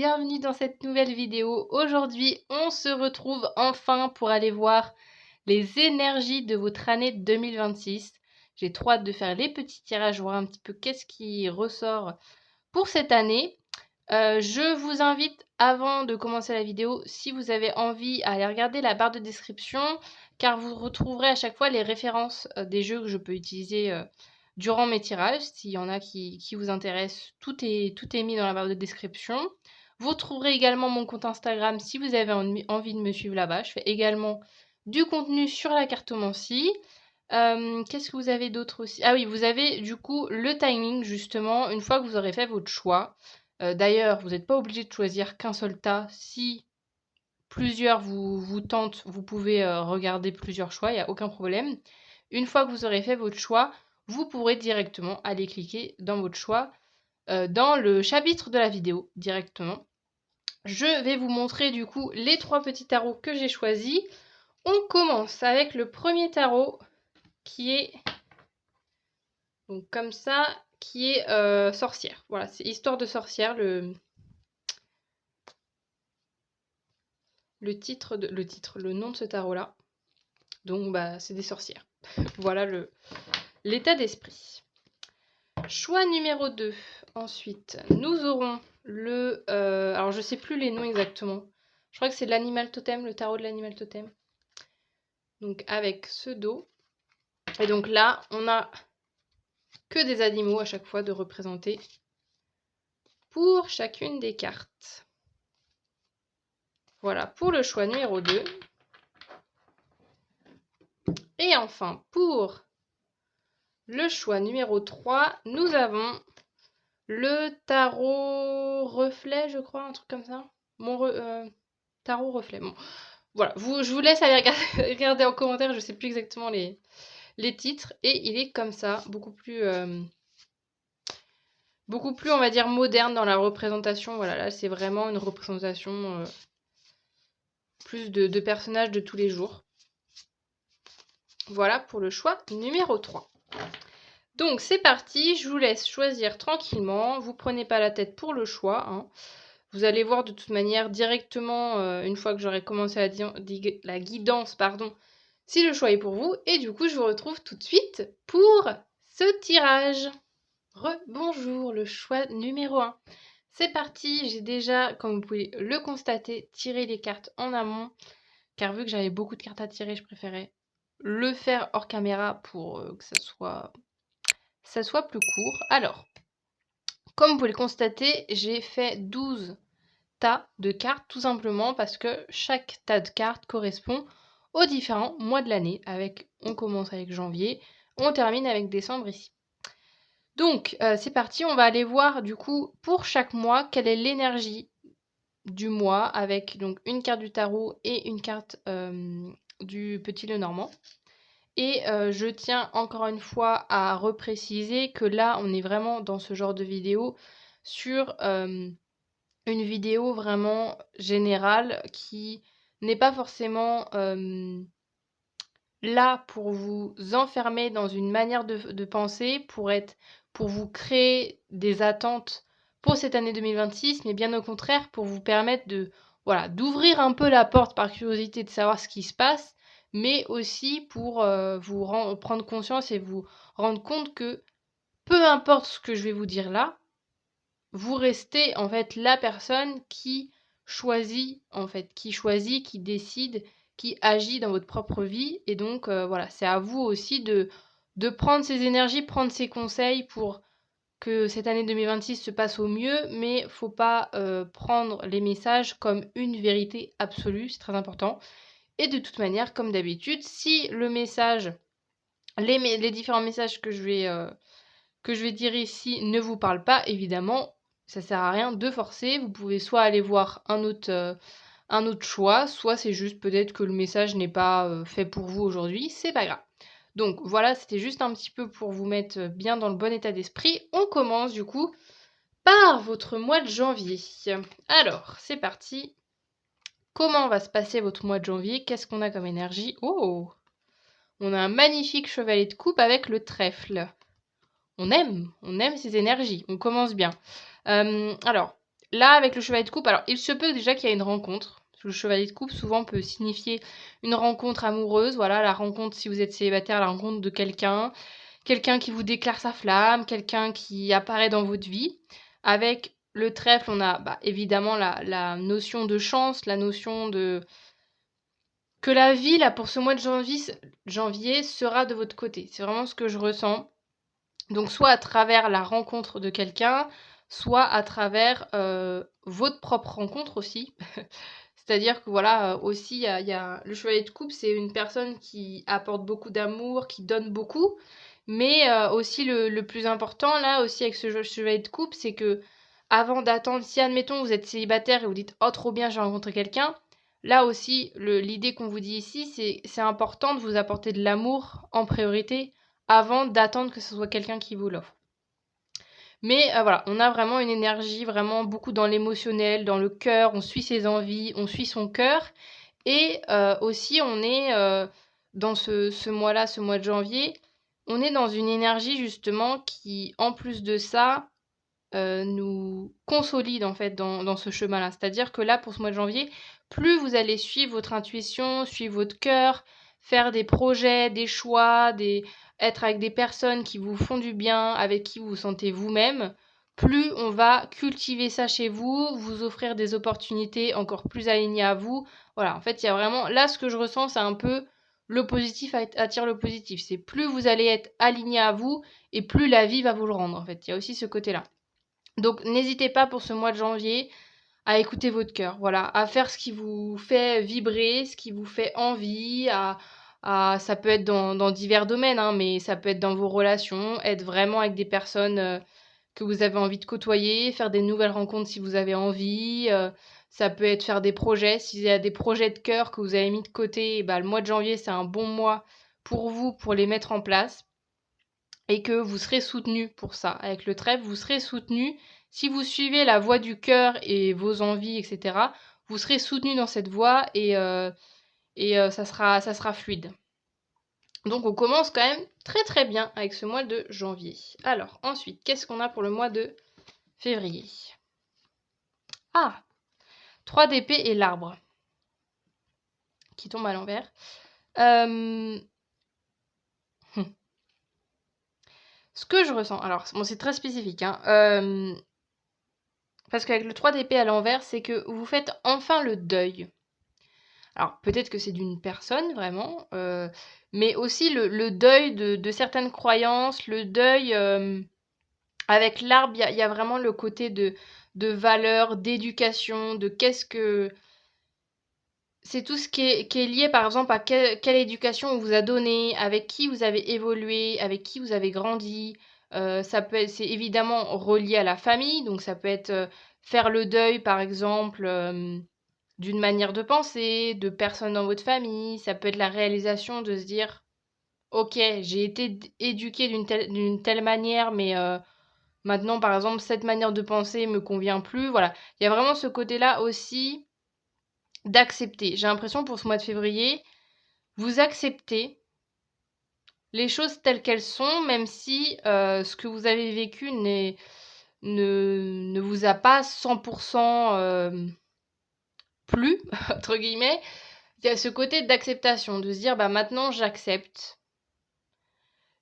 bienvenue dans cette nouvelle vidéo. Aujourd'hui, on se retrouve enfin pour aller voir les énergies de votre année 2026. J'ai trop hâte de faire les petits tirages, voir un petit peu qu'est-ce qui ressort pour cette année. Je vous invite, avant de commencer la vidéo, si vous avez envie, à aller regarder la barre de description, car vous retrouverez à chaque fois les références des jeux que je peux utiliser durant mes tirages. S'il y en a qui vous intéressent, tout est mis dans la barre de description. Vous trouverez également mon compte Instagram si vous avez envie de me suivre là-bas. Je fais également du contenu sur la cartomancie. Qu'est-ce que vous avez d'autre aussi? Ah oui, vous avez du coup le timing, justement, une fois que vous aurez fait votre choix. D'ailleurs, vous n'êtes pas obligé de choisir qu'un seul tas. Si plusieurs vous tentent, vous pouvez regarder plusieurs choix, il n'y a aucun problème. Une fois que vous aurez fait votre choix, vous pourrez directement aller cliquer dans votre choix, dans le chapitre de la vidéo, directement. Je vais vous montrer du coup les 3 petits tarots que j'ai choisis. On commence avec le premier tarot qui est donc comme ça, qui est sorcière. Voilà, c'est histoire de sorcière, le nom de ce tarot là. Donc bah c'est des sorcières. Voilà l'état d'esprit. Choix numéro 2. Ensuite, nous aurons le alors je sais plus les noms exactement. Je crois que c'est l'animal totem, le tarot de l'animal totem. Donc avec ce dos. Et donc là, on a que des animaux à chaque fois de représenter pour chacune des cartes. Voilà pour le choix numéro 2. Et enfin, pour le choix numéro 3, nous avons le tarot reflet, je crois, un truc comme ça. Tarot reflet. Bon, voilà, je vous laisse aller regarder en commentaire, je sais plus exactement les titres. Et il est comme ça, beaucoup plus, on va dire, moderne dans la représentation. Voilà, là, c'est vraiment une représentation plus de personnages de tous les jours. Voilà pour le choix numéro 3. Donc c'est parti, je vous laisse choisir tranquillement, vous prenez pas la tête pour le choix, hein. Vous allez voir de toute manière directement, une fois que j'aurai commencé la guidance, si le choix est pour vous. Et du coup, je vous retrouve tout de suite pour ce tirage. Rebonjour, le choix numéro 1. C'est parti, j'ai déjà, comme vous pouvez le constater, tiré les cartes en amont, car vu que j'avais beaucoup de cartes à tirer, je préférais le faire hors caméra pour que ça soit plus court. Alors, comme vous pouvez le constater, j'ai fait 12 tas de cartes, tout simplement parce que chaque tas de cartes correspond aux différents mois de l'année. On commence avec janvier, on termine avec décembre ici. Donc, c'est parti, on va aller voir du coup pour chaque mois quelle est l'énergie du mois avec donc une carte du tarot et une carte du Petit Lenormand. Et je tiens encore une fois à repréciser que là, on est vraiment dans ce genre de vidéo sur une vidéo vraiment générale qui n'est pas forcément là pour vous enfermer dans une manière de penser, pour vous créer des attentes pour cette année 2026, mais bien au contraire pour vous permettre d'ouvrir un peu la porte par curiosité de savoir ce qui se passe, mais aussi pour vous prendre conscience et vous rendre compte que peu importe ce que je vais vous dire là, vous restez en fait la personne qui choisit, qui décide, qui agit dans votre propre vie. Et donc voilà, c'est à vous aussi de prendre ces énergies, prendre ces conseils pour que cette année 2026 se passe au mieux, mais faut pas prendre les messages comme une vérité absolue, c'est très important. Et de toute manière, comme d'habitude, si le message, les différents messages que je vais dire ici ne vous parlent pas, évidemment, ça sert à rien de forcer. Vous pouvez soit aller voir un autre choix, soit c'est juste peut-être que le message n'est pas fait pour vous aujourd'hui, c'est pas grave. Donc voilà, c'était juste un petit peu pour vous mettre bien dans le bon état d'esprit. On commence du coup par votre mois de janvier. Alors, c'est parti. Comment va se passer votre mois de janvier? Qu'est-ce qu'on a comme énergie? Oh! On a un magnifique chevalier de coupe avec le trèfle. On aime ces énergies, on commence bien. Alors, là, avec le chevalier de coupe, alors il se peut déjà qu'il y ait une rencontre. Parce que le chevalier de coupe, souvent, peut signifier une rencontre amoureuse. Voilà, la rencontre, si vous êtes célibataire, la rencontre de quelqu'un. Quelqu'un qui vous déclare sa flamme, quelqu'un qui apparaît dans votre vie. Avec le trèfle, on a évidemment la notion de chance, la notion de... que la vie, là, pour ce mois de janvier sera de votre côté. C'est vraiment ce que je ressens. Donc, soit à travers la rencontre de quelqu'un, soit à travers votre propre rencontre aussi. C'est-à-dire que voilà, aussi, il y a le chevalier de coupe, c'est une personne qui apporte beaucoup d'amour, qui donne beaucoup. Mais aussi, le plus important, là, aussi, avec ce chevalier de coupe, c'est que avant d'attendre, si admettons vous êtes célibataire et vous dites oh trop bien, j'ai rencontré quelqu'un, là aussi, l'idée qu'on vous dit ici, c'est important de vous apporter de l'amour en priorité avant d'attendre que ce soit quelqu'un qui vous l'offre. Mais voilà, on a vraiment une énergie, vraiment beaucoup dans l'émotionnel, dans le cœur, on suit ses envies, on suit son cœur. Et aussi, on est dans ce mois-là, ce mois de janvier, on est dans une énergie justement qui, en plus de ça, nous consolide en fait dans ce chemin-là. C'est-à-dire que là, pour ce mois de janvier, plus vous allez suivre votre intuition, suivre votre cœur, faire des projets, des choix, être avec des personnes qui vous font du bien, avec qui vous vous sentez vous-même, plus on va cultiver ça chez vous, vous offrir des opportunités encore plus alignées à vous. Voilà, en fait, il y a vraiment... Là, ce que je ressens, c'est un peu le positif attire le positif. C'est plus vous allez être aligné à vous et plus la vie va vous le rendre, en fait. Il y a aussi ce côté-là. Donc, n'hésitez pas pour ce mois de janvier à écouter votre cœur, voilà, à faire ce qui vous fait vibrer, ce qui vous fait envie, ça peut être dans divers domaines, hein, mais ça peut être dans vos relations, être vraiment avec des personnes que vous avez envie de côtoyer, faire des nouvelles rencontres si vous avez envie, ça peut être faire des projets, s'il y a des projets de cœur que vous avez mis de côté, et le mois de janvier, c'est un bon mois pour vous, pour les mettre en place. Et que vous serez soutenu pour ça. Avec le trèfle, vous serez soutenu. Si vous suivez la voie du cœur et vos envies, etc., vous serez soutenu dans cette voie et ça sera fluide. Donc on commence quand même très très bien avec ce mois de janvier. Alors ensuite, qu'est-ce qu'on a pour le mois de février? Ah, 3 d'épée et l'arbre qui tombe à l'envers. Ce que je ressens, alors bon, c'est très spécifique, hein, parce qu'avec le 3 d'épée à l'envers, c'est que vous faites enfin le deuil. Alors peut-être que c'est d'une personne vraiment, mais aussi le deuil de certaines croyances, le deuil avec l'arbre, il y a vraiment le côté de valeur, d'éducation, de qu'est-ce que... C'est tout ce qui est lié par exemple à quelle éducation on vous a donné, avec qui vous avez évolué, avec qui vous avez grandi. C'est évidemment relié à la famille, donc ça peut être faire le deuil par exemple d'une manière de penser, de personnes dans votre famille. Ça peut être la réalisation de se dire, ok, j'ai été éduquée d'une telle manière, mais maintenant par exemple cette manière de penser me convient plus. Voilà, il y a vraiment ce côté-là aussi d'accepter. J'ai l'impression pour ce mois de février, vous acceptez les choses telles qu'elles sont, même si ce que vous avez vécu ne vous a pas 100% plu, entre guillemets. Il y a ce côté d'acceptation, de se dire maintenant j'accepte.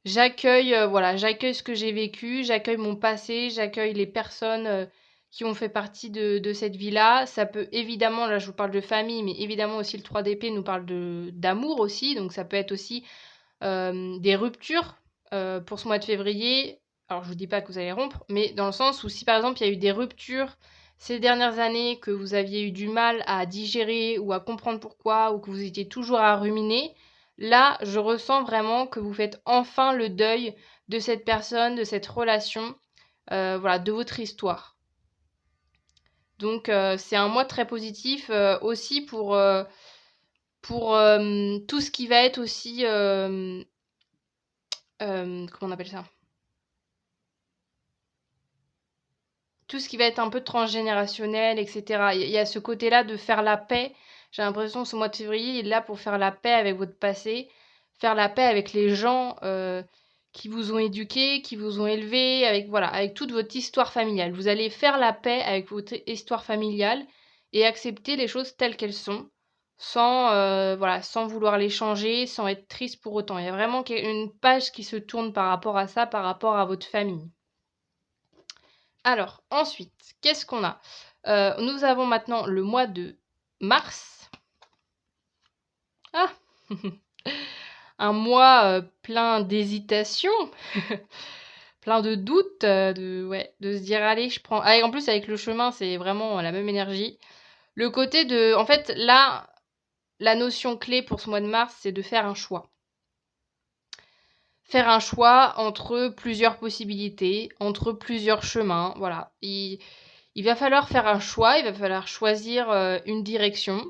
J'accueille j'accueille ce que j'ai vécu, j'accueille mon passé, j'accueille les personnes qui ont fait partie de cette vie-là. Ça peut évidemment, là je vous parle de famille, mais évidemment aussi le 3 d'épée nous parle d'amour aussi. Donc ça peut être aussi des ruptures pour ce mois de février. Alors je vous dis pas que vous allez rompre, mais dans le sens où si par exemple il y a eu des ruptures ces dernières années, que vous aviez eu du mal à digérer ou à comprendre pourquoi, ou que vous étiez toujours à ruminer, là je ressens vraiment que vous faites enfin le deuil de cette personne, de cette relation, de votre histoire. Donc c'est un mois très positif aussi pour tout ce qui va être aussi... comment on appelle ça? Tout ce qui va être un peu transgénérationnel, etc. Il y a ce côté-là de faire la paix. J'ai l'impression que ce mois de février, il est là pour faire la paix avec votre passé, faire la paix avec les gens qui vous ont éduqué, qui vous ont élevé, avec, voilà, avec toute votre histoire familiale. Vous allez faire la paix avec votre histoire familiale et accepter les choses telles qu'elles sont, sans, voilà, sans vouloir les changer, sans être triste pour autant. Il y a vraiment une page qui se tourne par rapport à ça, par rapport à votre famille. Alors, ensuite, qu'est-ce qu'on a? Nous avons maintenant le mois de mars. Ah! Un mois plein d'hésitation, plein de doutes, de se dire allez, je prends. Allez, en plus, avec le chemin, c'est vraiment la même énergie. Le côté de. En fait, là, la notion clé pour ce mois de mars, c'est de faire un choix. Faire un choix entre plusieurs possibilités, entre plusieurs chemins. Voilà. Il va falloir faire un choix, il va falloir choisir une direction.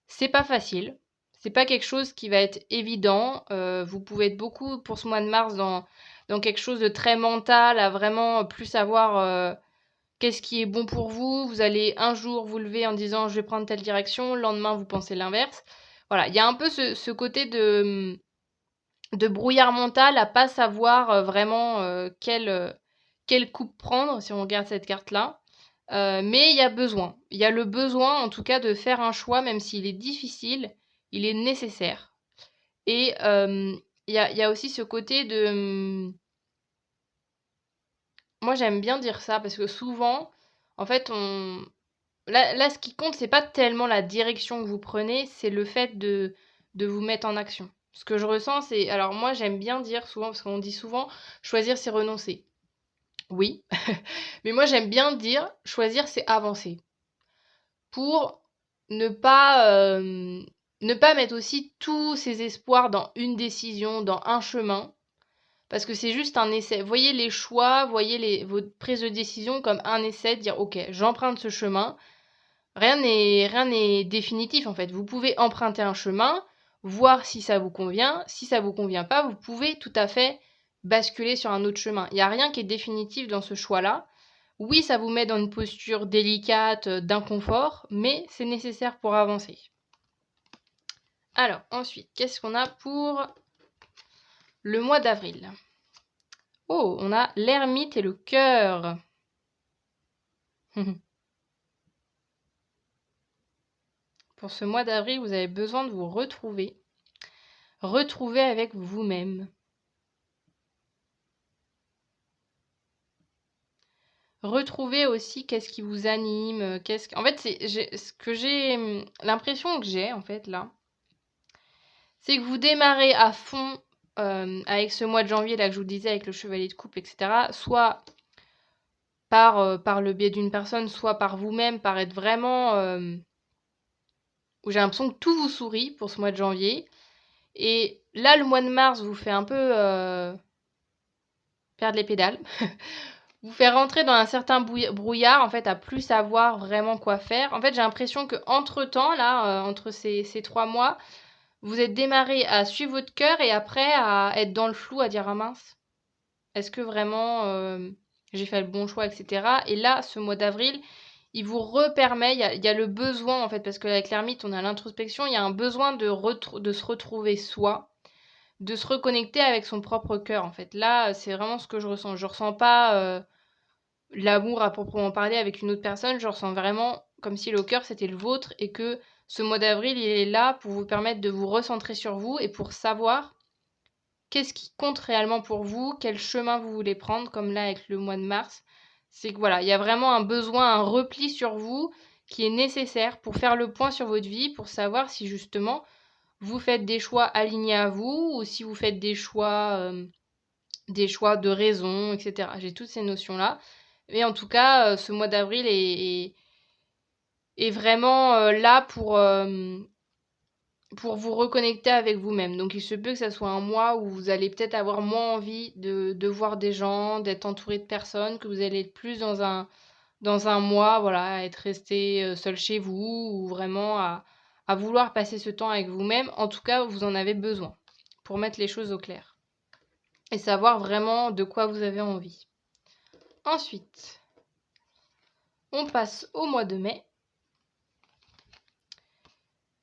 C'est pas facile. C'est pas quelque chose qui va être évident. Vous pouvez être beaucoup pour ce mois de mars dans quelque chose de très mental, à vraiment plus savoir qu'est-ce qui est bon pour vous. Vous allez un jour vous lever en disant je vais prendre telle direction, le lendemain vous pensez l'inverse. Voilà, il y a un peu ce côté de brouillard mental à pas savoir vraiment quelle coupe prendre si on regarde cette carte-là. Mais il y a besoin. Il y a le besoin, en tout cas, de faire un choix, même s'il est difficile, il est nécessaire. Et il y a aussi ce côté de... Moi, j'aime bien dire ça, parce que souvent, en fait, Là, ce qui compte, c'est pas tellement la direction que vous prenez, c'est le fait de vous mettre en action. Ce que je ressens, c'est... Alors moi, j'aime bien dire souvent, parce qu'on dit souvent, choisir, c'est renoncer. Oui, mais moi, j'aime bien dire, choisir, c'est avancer. Pour ne pas, ne pas mettre aussi tous ses espoirs dans une décision, dans un chemin, parce que c'est juste un essai. Voyez les choix, voyez votre prise de décision comme un essai, de dire ok, j'emprunte ce chemin. Rien n'est définitif en fait. Vous pouvez emprunter un chemin, voir si ça vous convient. Si ça vous convient pas, vous pouvez tout à fait basculer sur un autre chemin. Il n'y a rien qui est définitif dans ce choix-là. Oui, ça vous met dans une posture délicate, d'inconfort, mais c'est nécessaire pour avancer. Alors, ensuite, qu'est-ce qu'on a pour le mois d'avril? Oh, on a l'ermite et le cœur. Pour ce mois d'avril, vous avez besoin de vous retrouver. Retrouver avec vous-même. Retrouver aussi qu'est-ce qui vous anime, En fait, ce que j'ai... L'impression que j'ai, en fait, là, c'est que vous démarrez à fond avec ce mois de janvier, là, que je vous disais, avec le chevalier de coupe, etc. Soit par le biais d'une personne, soit par vous-même, par être vraiment... où j'ai l'impression que tout vous sourit pour ce mois de janvier. Et là, le mois de mars vous fait un peu perdre les pédales. Vous fait rentrer dans un certain brouillard, en fait, à plus savoir vraiment quoi faire. En fait, j'ai l'impression que entre-temps, là, entre ces 3 mois, vous êtes démarré à suivre votre cœur et après à être dans le flou, à dire ah mince, est-ce que vraiment j'ai fait le bon choix, etc. Et là, ce mois d'avril, il vous repermet, il y a le besoin, en fait, parce qu'avec l'ermite, on a l'introspection, il y a un besoin de se retrouver soi, de se reconnecter avec son propre cœur, en fait. Là, c'est vraiment ce que je ressens. Je ressens pas l'amour à proprement parler avec une autre personne, je ressens vraiment comme si le cœur c'était le vôtre et que ce mois d'avril, il est là pour vous permettre de vous recentrer sur vous et pour savoir qu'est-ce qui compte réellement pour vous, quel chemin vous voulez prendre, comme là avec le mois de mars. C'est que voilà, il y a vraiment un besoin, un repli sur vous qui est nécessaire pour faire le point sur votre vie, pour savoir si justement vous faites des choix alignés à vous ou si vous faites des choix de raison, etc. J'ai toutes ces notions-là. Mais en tout cas, ce mois d'avril est vraiment là pour vous reconnecter avec vous-même. Donc il se peut que ça soit un mois où vous allez peut-être avoir moins envie de voir des gens, d'être entouré de personnes, que vous allez être plus dans un mois, voilà, être resté seul chez vous ou vraiment à vouloir passer ce temps avec vous-même. En tout cas, vous en avez besoin pour mettre les choses au clair et savoir vraiment de quoi vous avez envie. Ensuite, on passe au mois de mai.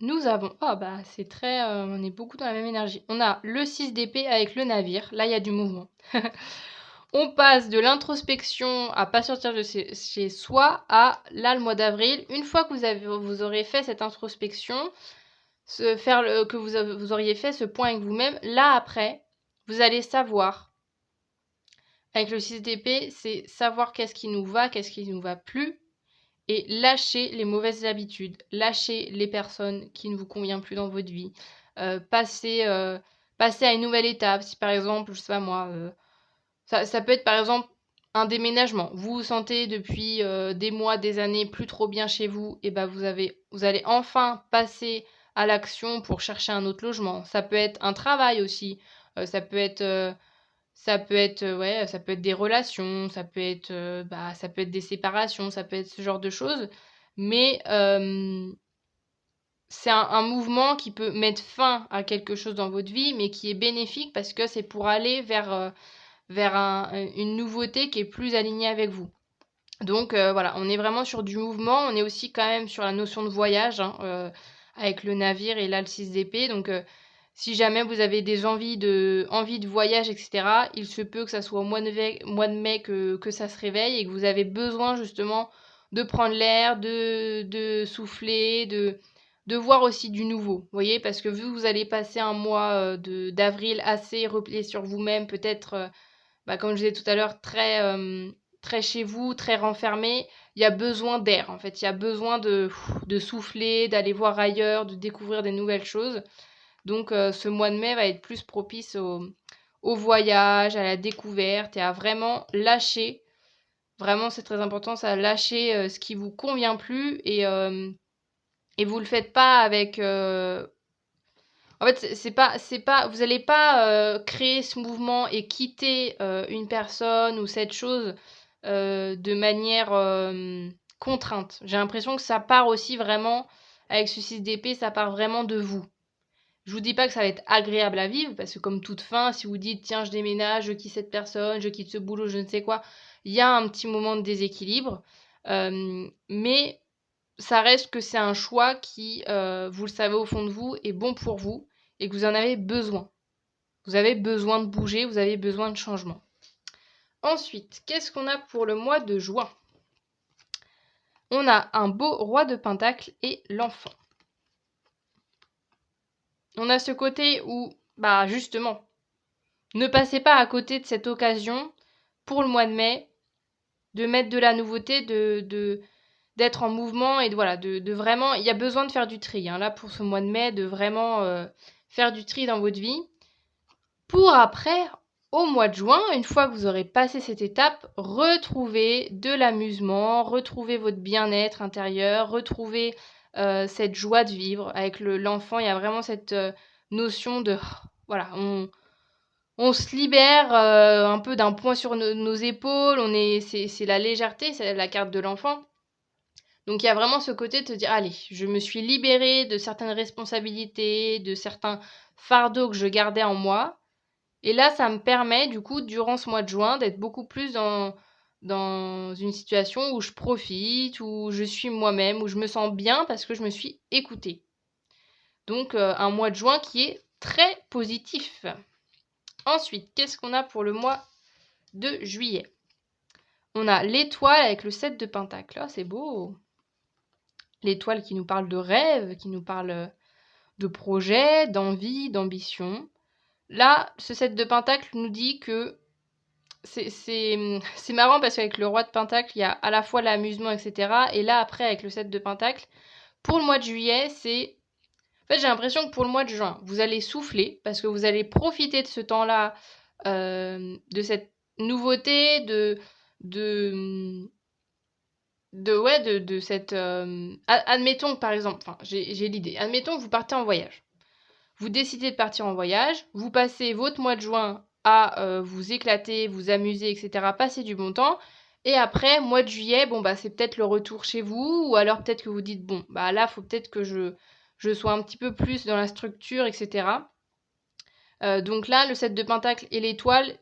nous avons... Ah bah c'est très... on est beaucoup dans la même énergie. On a le 6 d'épée avec le navire. Là, il y a du mouvement. On passe de l'introspection à pas sortir de chez soi à là, le mois d'avril. Une fois que vous aurez fait cette introspection, que vous auriez fait ce point avec vous-même, là après, vous allez savoir. Avec le 6 d'épée, c'est savoir qu'est-ce qui nous va, qu'est-ce qui nous va plus, et lâcher les mauvaises habitudes, lâcher les personnes qui ne vous conviennent plus dans votre vie, passer à une nouvelle étape. Si par exemple, je sais pas moi, ça peut être par exemple un déménagement. Vous vous sentez depuis des mois, des années plus trop bien chez vous, et ben vous allez enfin passer à l'action pour chercher un autre logement. Ça peut être un travail aussi. Ça peut être ouais, ça peut être des relations, ça peut être ça peut être des séparations, ça peut être ce genre de choses. Mais c'est un mouvement qui peut mettre fin à quelque chose dans votre vie, mais qui est bénéfique parce que c'est pour aller vers une nouveauté qui est plus alignée avec vous. Donc voilà, on est vraiment sur du mouvement, on est aussi quand même sur la notion de voyage, hein, avec le navire et là le 6 d'épée. Donc si jamais vous avez des envies de voyage, etc., il se peut que ça soit au mois de mai que ça se réveille et que vous avez besoin justement de prendre l'air, de souffler, de voir aussi du nouveau. Vous voyez, parce que vu que vous allez passer un mois d'avril assez replié sur vous-même, peut-être comme je disais tout à l'heure, très chez vous, très renfermé, il y a besoin d'air, en fait. Il y a besoin de souffler, d'aller voir ailleurs, de découvrir des nouvelles choses. Donc, ce mois de mai va être plus propice au voyage, à la découverte et à vraiment lâcher. Vraiment, c'est très important, ça, lâcher ce qui vous convient plus et vous le faites pas avec... En fait, c'est pas, vous n'allez pas créer ce mouvement et quitter une personne ou cette chose de manière contrainte. J'ai l'impression que ça part aussi vraiment, avec ce 6 d'épée, ça part vraiment de vous. Je vous dis pas que ça va être agréable à vivre, parce que comme toute fin, si vous dites, tiens, je déménage, je quitte cette personne, je quitte ce boulot, je ne sais quoi, il y a un petit moment de déséquilibre. Mais ça reste que c'est un choix qui, vous le savez au fond de vous, est bon pour vous et que vous en avez besoin. Vous avez besoin de bouger, vous avez besoin de changement. Ensuite, qu'est-ce qu'on a pour le mois de juin? On a un beau roi de pentacle et l'enfant. On a ce côté où, justement, ne passez pas à côté de cette occasion pour le mois de mai de mettre de la nouveauté, d'être en mouvement et de vraiment... Il y a besoin de faire du tri, hein, là, pour ce mois de mai, de vraiment faire du tri dans votre vie. Pour après, au mois de juin, une fois que vous aurez passé cette étape, retrouver de l'amusement, retrouver votre bien-être intérieur, retrouver cette joie de vivre. Avec l'enfant, il y a vraiment cette notion de... Voilà, on se libère un peu d'un poids sur nos épaules, c'est la légèreté, c'est la carte de l'enfant. Donc il y a vraiment ce côté de te dire, allez, je me suis libérée de certaines responsabilités, de certains fardeaux que je gardais en moi. Et là, ça me permet, du coup, durant ce mois de juin, d'être beaucoup plus dans une situation où je profite, où je suis moi-même, où je me sens bien parce que je me suis écoutée. Donc un mois de juin qui est très positif. Ensuite, qu'est-ce qu'on a pour le mois de juillet? On a l'étoile avec le 7 de pentacle. Ah, c'est beau! L'étoile qui nous parle de rêve, qui nous parle de projet, d'envie, d'ambition. Là, ce 7 de pentacle nous dit que c'est marrant parce qu'avec le roi de pentacle, il y a à la fois l'amusement, etc. Et là, après, avec le 7 de pentacle, pour le mois de juillet, c'est... En fait, j'ai l'impression que pour le mois de juin, vous allez souffler parce que vous allez profiter de ce temps-là, de cette nouveauté, de cette... admettons, par exemple, enfin, j'ai l'idée. Admettons que vous partez en voyage. Vous décidez de partir en voyage, vous passez votre mois de juin à vous éclater, vous amuser, etc., passer du bon temps. Et après, mois de juillet, c'est peut-être le retour chez vous, ou alors peut-être que vous dites, là, il faut peut-être que je sois un petit peu plus dans la structure, etc. Donc là, le 7 de pentacle et l'étoile,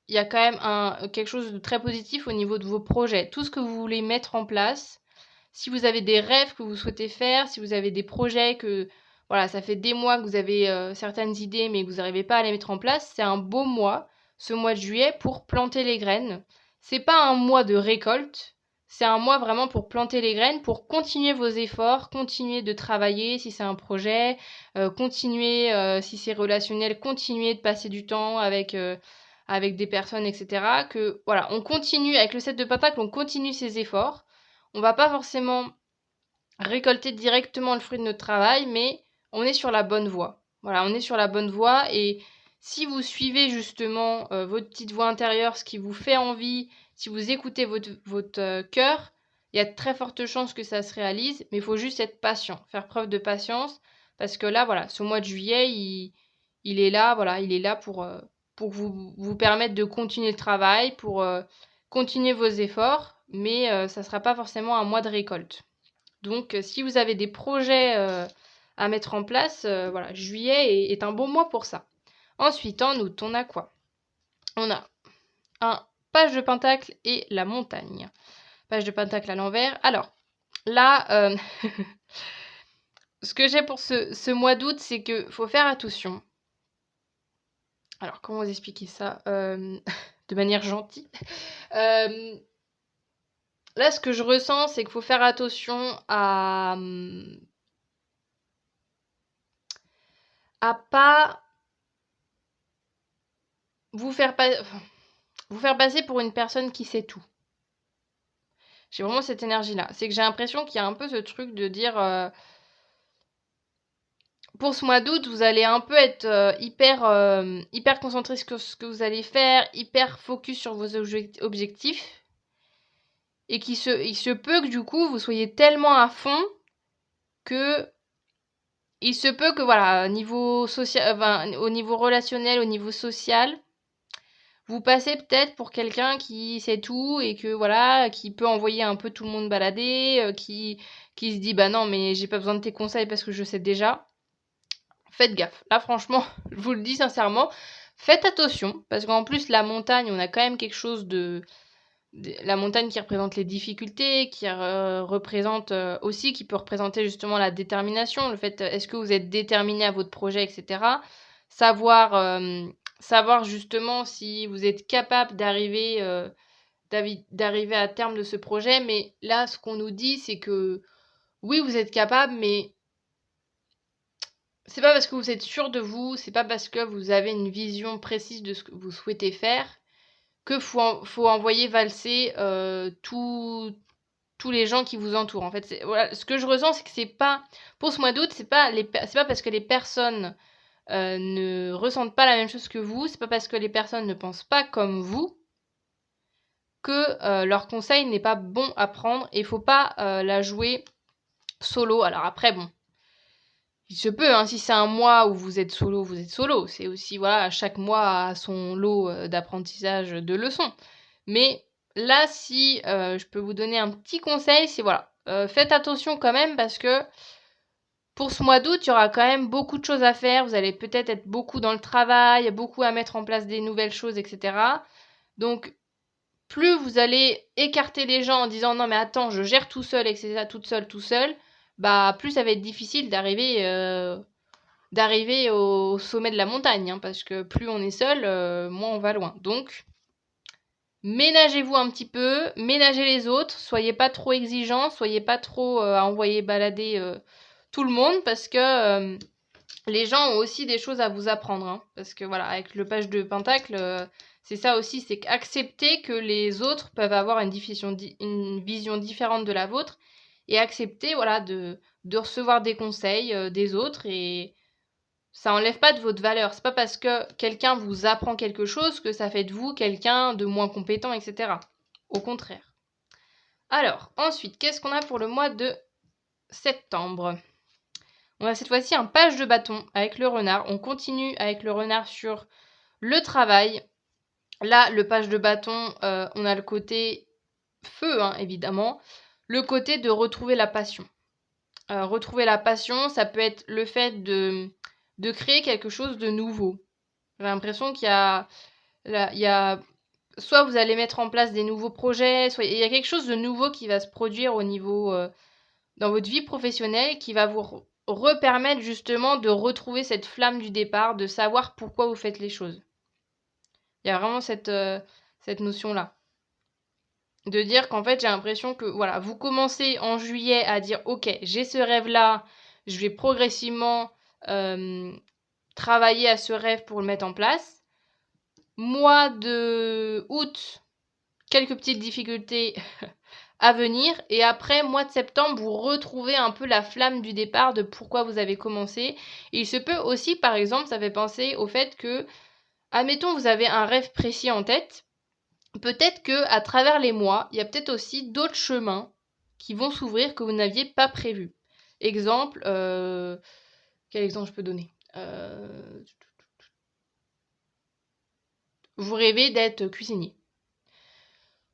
il y a quand même quelque chose de très positif au niveau de vos projets. Tout ce que vous voulez mettre en place, Si vous avez des rêves que vous souhaitez faire, si vous avez des projets que, voilà, ça fait des mois que vous avez certaines idées mais que vous n'arrivez pas à les mettre en place, c'est un beau mois, ce mois de juillet, pour planter les graines. C'est pas un mois de récolte, c'est un mois vraiment pour planter les graines, pour continuer vos efforts, continuer de travailler si c'est un projet, continuer si c'est relationnel, continuer de passer du temps avec des personnes, etc. Que voilà, on continue avec le 7 de Pentacle, on continue ses efforts. On va pas forcément récolter directement le fruit de notre travail, mais on est sur la bonne voie. Voilà, on est sur la bonne voie et si vous suivez justement votre petite voix intérieure, ce qui vous fait envie, si vous écoutez votre cœur, il y a de très fortes chances que ça se réalise, mais il faut juste être patient, faire preuve de patience, parce que là, voilà, ce mois de juillet, il est là, voilà, il est là pour vous permettre de continuer le travail, pour continuer vos efforts, mais ça ne sera pas forcément un mois de récolte. Donc, si vous avez des projets à mettre en place, voilà, juillet est un bon mois pour ça. Ensuite, en août, on a quoi? On a un page de pentacle et la montagne. Page de pentacle à l'envers. Alors, là, ce que j'ai pour ce mois d'août, c'est qu'il faut faire attention. Alors, comment vous expliquer ça de manière gentille? Là, ce que je ressens, c'est qu'il faut faire attention à pas vous faire passer pour une personne qui sait tout. J'ai vraiment cette énergie-là. C'est que j'ai l'impression qu'il y a un peu ce truc de dire... pour ce mois d'août, vous allez un peu être hyper concentré sur ce que vous allez faire, hyper focus sur vos objectifs. Et il se peut que du coup, vous soyez tellement à fond que... Il se peut que, voilà, au niveau relationnel, au niveau social, vous passez peut-être pour quelqu'un qui sait tout et que, voilà, qui peut envoyer un peu tout le monde balader, qui se dit, bah non, mais j'ai pas besoin de tes conseils parce que je sais déjà. Faites gaffe. Là, franchement, je vous le dis sincèrement, faites attention, parce qu'en plus, la montagne, on a quand même quelque chose la montagne qui représente les difficultés, qui représente aussi, qui peut représenter justement la détermination, le fait, est-ce que vous êtes déterminé à votre projet, etc. Savoir justement si vous êtes capable d'arriver à terme de ce projet, mais là, ce qu'on nous dit, c'est que oui, vous êtes capable, mais c'est pas parce que vous êtes sûr de vous, c'est pas parce que vous avez une vision précise de ce que vous souhaitez faire que faut envoyer valser tous les gens qui vous entourent. En fait, voilà, ce que je ressens, c'est que c'est pas pour ce mois d'août, c'est pas parce que les personnes ne ressentent pas la même chose que vous, c'est pas parce que les personnes ne pensent pas comme vous que leur conseil n'est pas bon à prendre et il faut pas la jouer solo. Alors après, bon, il se peut, hein, si c'est un mois où vous êtes solo, vous êtes solo. C'est aussi, voilà, chaque mois a son lot d'apprentissage de leçons. Mais là, si je peux vous donner un petit conseil, c'est voilà, faites attention quand même parce que pour ce mois d'août, il y aura quand même beaucoup de choses à faire. Vous allez peut-être être beaucoup dans le travail, beaucoup à mettre en place des nouvelles choses, etc. Donc, plus vous allez écarter les gens en disant non mais attends, je gère tout seul, etc., toute seule, tout seul, bah plus ça va être difficile d'arriver au sommet de la montagne, hein, parce que plus on est seul, moins on va loin. Donc, ménagez-vous un petit peu, ménagez les autres, soyez pas trop exigeants, soyez pas trop à envoyer balader tout le monde, parce que les gens ont aussi des choses à vous apprendre, hein, parce que voilà, avec le page de Pentacle, c'est ça aussi, c'est qu'accepter que les autres peuvent avoir une vision différente de la vôtre, et accepter voilà, de recevoir des conseils des autres, et ça enlève pas de votre valeur. C'est pas parce que quelqu'un vous apprend quelque chose que ça fait de vous quelqu'un de moins compétent, etc. Au contraire. Alors, ensuite, qu'est-ce qu'on a pour le mois de septembre? On a cette fois-ci un page de bâton avec le renard. On continue avec le renard sur le travail. Là, le page de bâton, on a le côté feu, hein, évidemment. Le côté de retrouver la passion. Retrouver la passion, ça peut être le fait de créer quelque chose de nouveau. J'ai l'impression qu'il y a soit vous allez mettre en place des nouveaux projets, soit il y a quelque chose de nouveau qui va se produire au niveau dans votre vie professionnelle qui va vous repermettre justement de retrouver cette flamme du départ, de savoir pourquoi vous faites les choses. Il y a vraiment cette notion-là. De dire qu'en fait, j'ai l'impression que voilà, vous commencez en juillet à dire ok, j'ai ce rêve-là, je vais progressivement travailler à ce rêve pour le mettre en place. Mois de août, quelques petites difficultés à venir. Et après, mois de septembre, vous retrouvez un peu la flamme du départ de pourquoi vous avez commencé. Et il se peut aussi, par exemple, ça fait penser au fait que, admettons, vous avez un rêve précis en tête. Peut-être que à travers les mois, il y a peut-être aussi d'autres chemins qui vont s'ouvrir que vous n'aviez pas prévu. Exemple, quel exemple je peux donner Vous rêvez d'être cuisinier.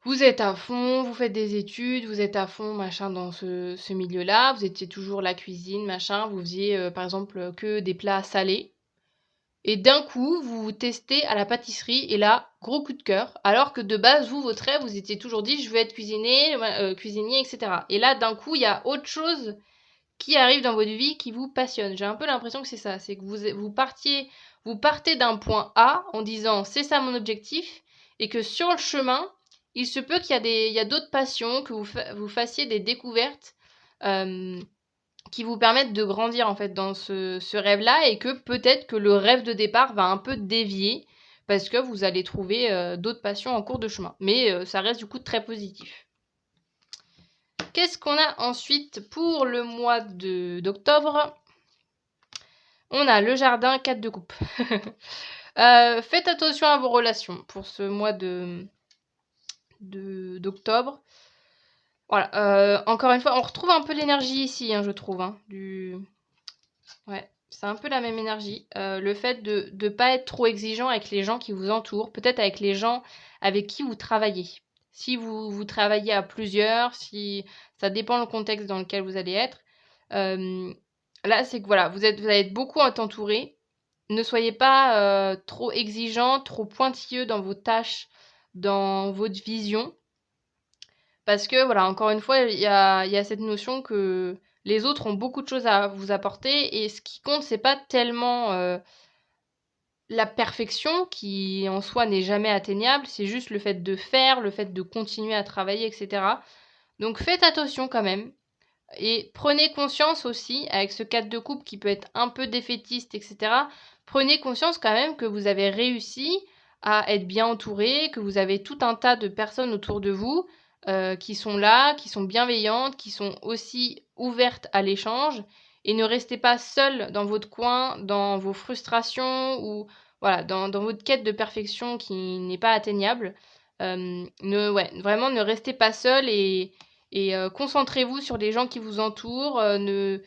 Vous êtes à fond, vous faites des études, vous êtes à fond, machin, dans ce milieu-là. Vous étiez toujours la cuisine, machin. Vous faisiez, par exemple, que des plats salés. Et d'un coup, vous vous testez à la pâtisserie. Et là, gros coup de cœur. Alors que de base, vous, votre rêve, vous étiez toujours dit, je veux être cuisinier, etc. Et là, d'un coup, il y a autre chose qui arrive dans votre vie qui vous passionne. J'ai un peu l'impression que c'est ça. C'est que vous partez d'un point A en disant, c'est ça mon objectif. Et que sur le chemin, il se peut qu'il y a d'autres passions, que vous fassiez des découvertes qui vous permettent de grandir en fait dans ce rêve-là et que peut-être que le rêve de départ va un peu dévier parce que vous allez trouver d'autres passions en cours de chemin. Mais ça reste du coup très positif. Qu'est-ce qu'on a ensuite pour le mois d'octobre? On a le jardin 4 de coupe. Faites attention à vos relations pour ce mois d'octobre. Voilà, encore une fois, on retrouve un peu l'énergie ici, hein, je trouve. Hein, ouais, c'est un peu la même énergie. Le fait de ne pas être trop exigeant avec les gens qui vous entourent, peut-être avec les gens avec qui vous travaillez. Si vous travaillez à plusieurs, si ça dépend le contexte dans lequel vous allez être. Là, c'est que voilà, vous allez être beaucoup à t'entourer. Ne soyez pas trop exigeant, trop pointilleux dans vos tâches, dans votre vision. Parce que, voilà, encore une fois, il y a cette notion que les autres ont beaucoup de choses à vous apporter et ce qui compte, c'est pas tellement la perfection qui, en soi, n'est jamais atteignable, c'est juste le fait de faire, le fait de continuer à travailler, etc. Donc faites attention quand même et prenez conscience aussi, avec ce 4 de coupe qui peut être un peu défaitiste, etc., prenez conscience quand même que vous avez réussi à être bien entouré, que vous avez tout un tas de personnes autour de vous qui sont là, qui sont bienveillantes, qui sont aussi ouvertes à l'échange. Et ne restez pas seul dans votre coin, dans vos frustrations ou voilà, dans votre quête de perfection qui n'est pas atteignable. Vraiment, ne restez pas seul et concentrez-vous sur les gens qui vous entourent. Ne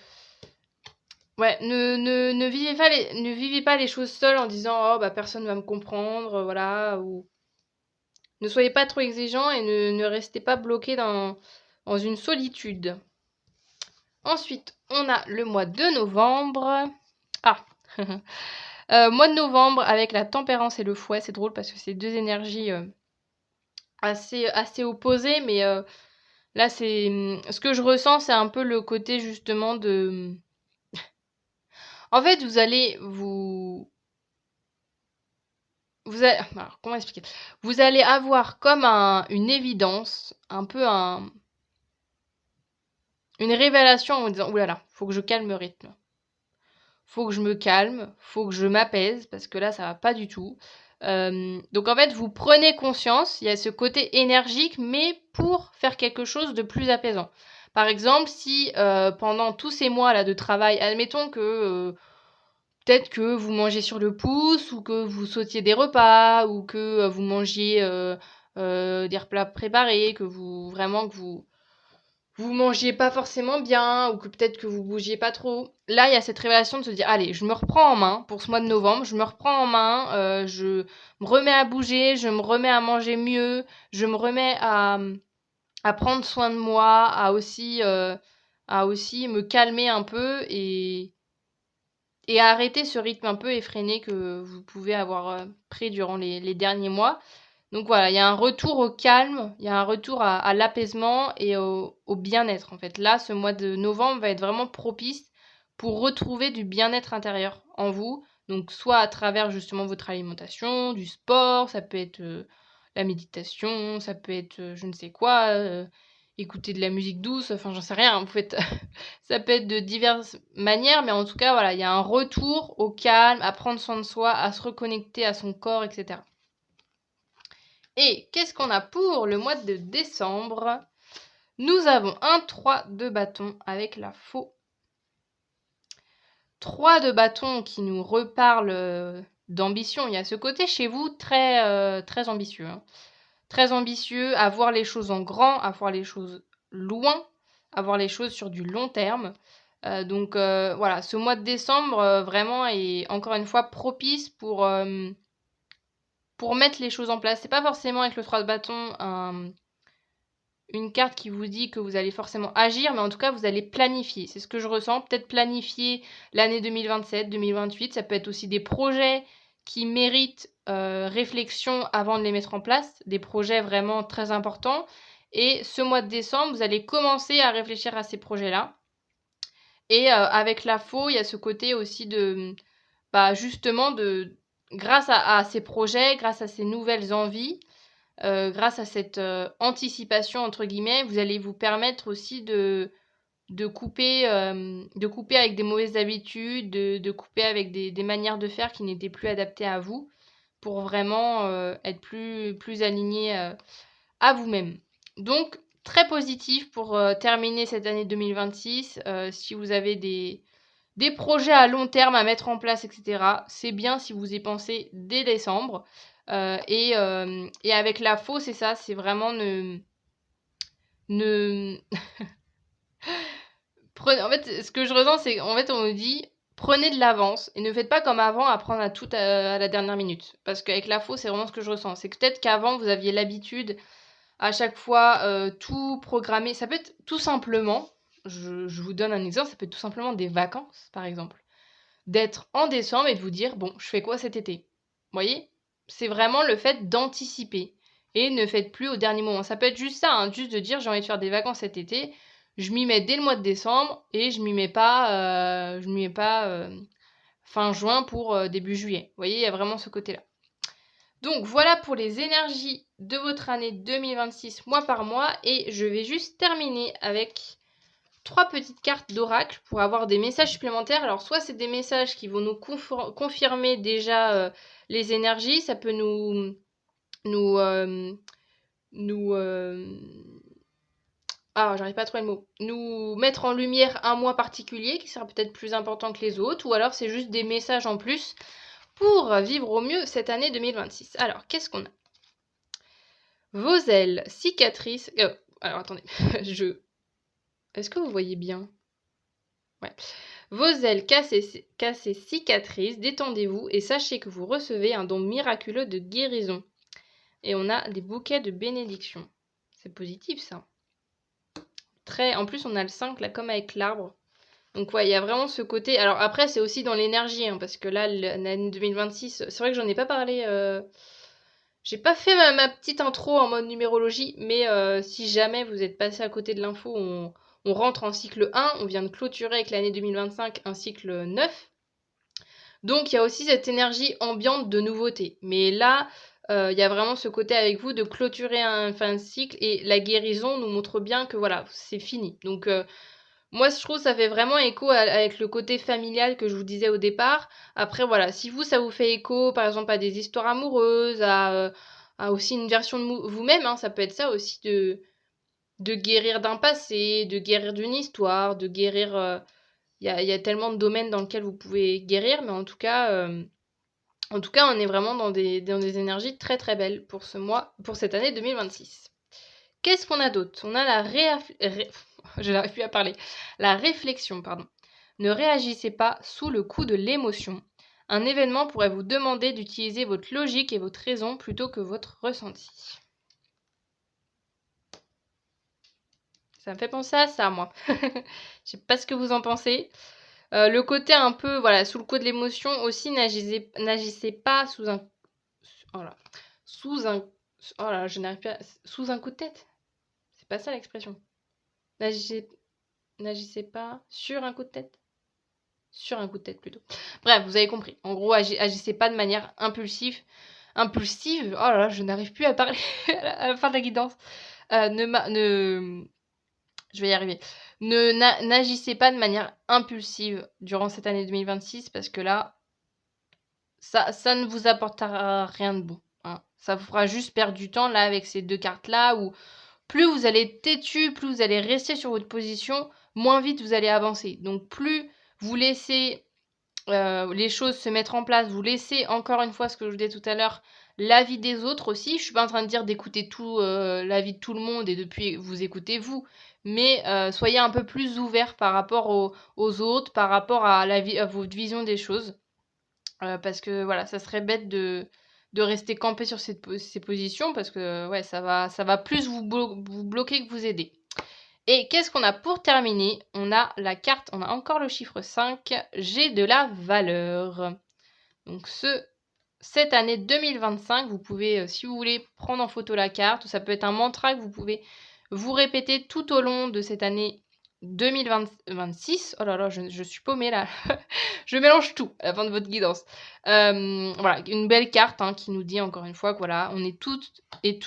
vivez pas les choses seules en disant oh bah personne va me comprendre, voilà, ou ne soyez pas trop exigeant et ne restez pas bloqué dans une solitude. Ensuite, on a le mois de novembre. Ah mois de novembre avec la tempérance et le fouet, c'est drôle parce que c'est deux énergies assez opposées, mais là c'est ce que je ressens, c'est un peu le côté justement de en fait, vous allez alors, comment expliquer? Vous allez avoir comme une évidence, un peu une révélation en vous disant, oulala, faut que je calme le rythme. Faut que je me calme, faut que je m'apaise, parce que là, ça va pas du tout. Donc en fait, vous prenez conscience, il y a ce côté énergique, mais pour faire quelque chose de plus apaisant. Par exemple, si pendant tous ces mois-là de travail, admettons que peut-être que vous mangez sur le pouce, ou que vous sautiez des repas, ou que vous mangiez des replats préparés, que vous mangiez pas forcément bien, ou que peut-être que vous bougiez pas trop. Là, il y a cette révélation de se dire, allez, je me reprends en main pour ce mois de novembre, je me reprends en main, je me remets à bouger, je me remets à manger mieux, je me remets à prendre soin de moi, à aussi me calmer un peu et à arrêter ce rythme un peu effréné que vous pouvez avoir pris durant les derniers mois. Donc voilà, il y a un retour au calme, il y a un retour à l'apaisement et au bien-être en fait. Là, ce mois de novembre va être vraiment propice pour retrouver du bien-être intérieur en vous. Donc soit à travers justement votre alimentation, du sport, ça peut être la méditation, ça peut être je ne sais quoi, écouter de la musique douce, enfin j'en sais rien, vous faites ça peut être de diverses manières, mais en tout cas voilà, il y a un retour au calme, à prendre soin de soi, à se reconnecter à son corps, etc. Et qu'est-ce qu'on a pour le mois de décembre? Nous avons un 3 de bâton avec la faux. 3 de bâton qui nous reparle d'ambition. Il y a ce côté chez vous très, très ambitieux. Hein. Très ambitieux, à voir les choses en grand, à voir les choses loin, à voir les choses sur du long terme. Donc voilà, ce mois de décembre vraiment est encore une fois propice pour mettre les choses en place. C'est pas forcément avec le 3 de bâton une carte qui vous dit que vous allez forcément agir, mais en tout cas, vous allez planifier. C'est ce que je ressens. Peut-être planifier l'année 2027, 2028. Ça peut être aussi des projets qui méritent réflexion avant de les mettre en place. Des projets vraiment très importants. Et ce mois de décembre, vous allez commencer à réfléchir à ces projets-là. Et avec la faux, il y a ce côté aussi de, justement, grâce à ces projets, grâce à ces nouvelles envies, grâce à cette anticipation, entre guillemets, vous allez vous permettre aussi de couper avec des mauvaises habitudes, de couper avec des manières de faire qui n'étaient plus adaptées à vous, pour vraiment être plus aligné à vous-même. Donc, très positif pour terminer cette année 2026. Si vous avez des projets à long terme à mettre en place, etc., c'est bien si vous y pensez dès décembre. Et avec la faux, c'est ça, c'est vraiment en fait, ce que je ressens, c'est qu'en fait, on me dit, prenez de l'avance et ne faites pas comme avant à prendre à tout à la dernière minute. Parce qu'avec la faux, c'est vraiment ce que je ressens. C'est que peut-être qu'avant, vous aviez l'habitude à chaque fois tout programmer. Ça peut être tout simplement, je vous donne un exemple, ça peut être tout simplement des vacances, par exemple. D'être en décembre et de vous dire, bon, je fais quoi cet été? Vous voyez? C'est vraiment le fait d'anticiper. Et ne faites plus au dernier moment. Ça peut être juste ça, hein, juste de dire, j'ai envie de faire des vacances cet été. Je m'y mets dès le mois de décembre et je m'y mets pas, fin juin pour début juillet. Vous voyez, il y a vraiment ce côté-là. Donc voilà pour les énergies de votre année 2026 mois par mois. Et je vais juste terminer avec 3 petites cartes d'oracle pour avoir des messages supplémentaires. Alors soit c'est des messages qui vont nous confirmer déjà les énergies, ça peut j'arrive pas à trouver le mot, nous mettre en lumière un mois particulier qui sera peut-être plus important que les autres, ou alors c'est juste des messages en plus pour vivre au mieux cette année 2026. Alors, qu'est-ce qu'on a? Vos ailes, cicatrices... alors, attendez, Est-ce que vous voyez bien? Ouais. Vos ailes cassées, cicatrices, détendez-vous et sachez que vous recevez un don miraculeux de guérison. Et on a des bouquets de bénédiction. C'est positif, ça. En plus, on a le 5, là, comme avec l'arbre. Donc, ouais, il y a vraiment ce côté... Alors, après, c'est aussi dans l'énergie, hein, parce que là, l'année 2026, c'est vrai que j'en ai pas parlé... J'ai pas fait ma petite intro en mode numérologie, mais si jamais vous êtes passé à côté de l'info, on rentre en cycle 1, on vient de clôturer avec l'année 2025 un cycle 9. Donc il y a aussi cette énergie ambiante de nouveauté. Mais là, il y a vraiment ce côté avec vous de clôturer un cycle et la guérison nous montre bien que voilà, c'est fini. Donc moi, je trouve que ça fait vraiment écho avec le côté familial que je vous disais au départ. Après, voilà, si ça vous fait écho, par exemple, à des histoires amoureuses, à aussi une version de vous-même, hein, ça peut être ça aussi de guérir d'un passé, de guérir d'une histoire, de guérir... Il y a tellement de domaines dans lesquels vous pouvez guérir, mais en tout cas, on est vraiment dans des énergies très très belles pour ce mois, pour cette année 2026. Qu'est-ce qu'on a d'autre? On a je n'arrive plus à parler. La réflexion, pardon. Ne réagissez pas sous le coup de l'émotion. Un événement pourrait vous demander d'utiliser votre logique et votre raison plutôt que votre ressenti. Ça me fait penser à ça, moi. Je sais pas ce que vous en pensez. Le côté un peu, voilà, sous le coup de l'émotion aussi, n'agissez pas sous Oh là, je n'arrive plus à... Sous un coup de tête? C'est pas ça l'expression. N'agissez... N'agissez pas sur un coup de tête? Sur un coup de tête plutôt. Bref, vous avez compris. En gros, agissez pas de manière impulsive. Impulsive? Oh là là, je n'arrive plus à parler à la fin de la guidance. Je vais y arriver. N'agissez pas de manière impulsive durant cette année 2026 parce que là, ça ne vous apportera rien de bon, hein. Ça vous fera juste perdre du temps là avec ces deux cartes-là où plus vous allez être têtu, plus vous allez rester sur votre position, moins vite vous allez avancer. Donc plus vous laissez les choses se mettre en place, vous laissez encore une fois ce que je vous disais tout à l'heure, l'avis des autres aussi. Je suis pas en train de dire d'écouter tout l'avis de tout le monde et depuis vous écoutez vous, mais soyez un peu plus ouvert par rapport aux autres, par rapport à votre vision des choses. Parce que voilà, ça serait bête de rester campé sur ces positions parce que ouais, ça va plus vous bloquer que vous aider. Et qu'est-ce qu'on a pour terminer? On a la carte, on a encore le chiffre 5, j'ai de la valeur. Donc cette année 2025, vous pouvez, si vous voulez, prendre en photo la carte, ou ça peut être un mantra que vous pouvez vous répéter tout au long de cette année 2026. Oh là là, je suis paumée là. Je mélange tout à la fin de votre guidance. Voilà, une belle carte hein, qui nous dit encore une fois que voilà, on est toutes et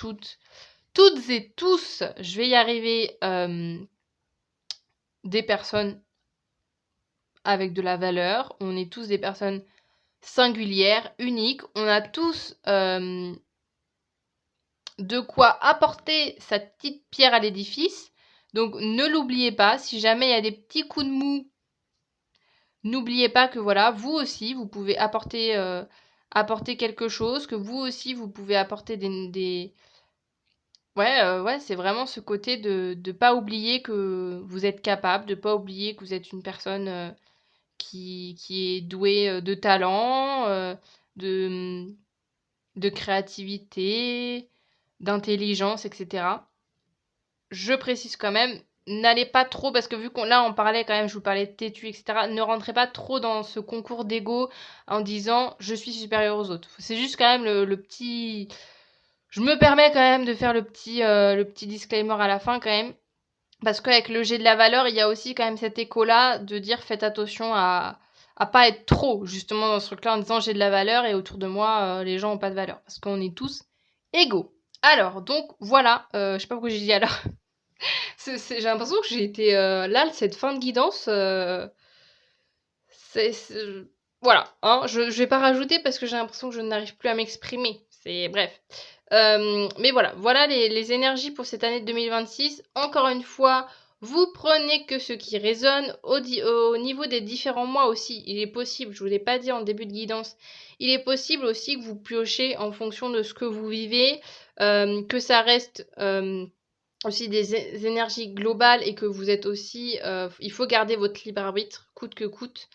tous, je vais y arriver, des personnes avec de la valeur. On est tous des personnes singulières, uniques. On a tous de quoi apporter sa petite pierre à l'édifice. Donc ne l'oubliez pas, si jamais il y a des petits coups de mou, n'oubliez pas que voilà, vous aussi, vous pouvez apporter quelque chose, que vous aussi, vous pouvez apporter des... Ouais, c'est vraiment ce côté de ne pas oublier que vous êtes capable, de ne pas oublier que vous êtes une personne qui est douée de talent, de, de créativité, d'intelligence, etc. Je précise quand même, n'allez pas trop, parce que vu qu'on là on parlait quand même, je vous parlais de têtu, etc. Ne rentrez pas trop dans ce concours d'ego en disant je suis supérieur aux autres. C'est juste quand même le petit... Je me permets quand même de faire le petit disclaimer à la fin quand même. Parce qu'avec le jet de la valeur, il y a aussi quand même cet écho-là de dire faites attention à pas être trop justement dans ce truc-là en disant j'ai de la valeur et autour de moi les gens ont pas de valeur. Parce qu'on est tous égaux. Alors, donc voilà, je sais pas pourquoi j'ai dit alors. J'ai l'impression que j'ai été là, cette fin de guidance. C'est- Voilà, hein, je vais pas rajouter parce que j'ai l'impression que je n'arrive plus à m'exprimer. C'est bref. Mais voilà les énergies pour cette année 2026. Encore une fois, vous prenez que ce qui résonne au niveau des différents mois aussi. Il est possible, je vous l'ai pas dit en début de guidance, il est possible aussi que vous piochez en fonction de ce que vous vivez, que ça reste aussi des énergies globales et que vous êtes aussi... il faut garder votre libre arbitre, coûte que coûte,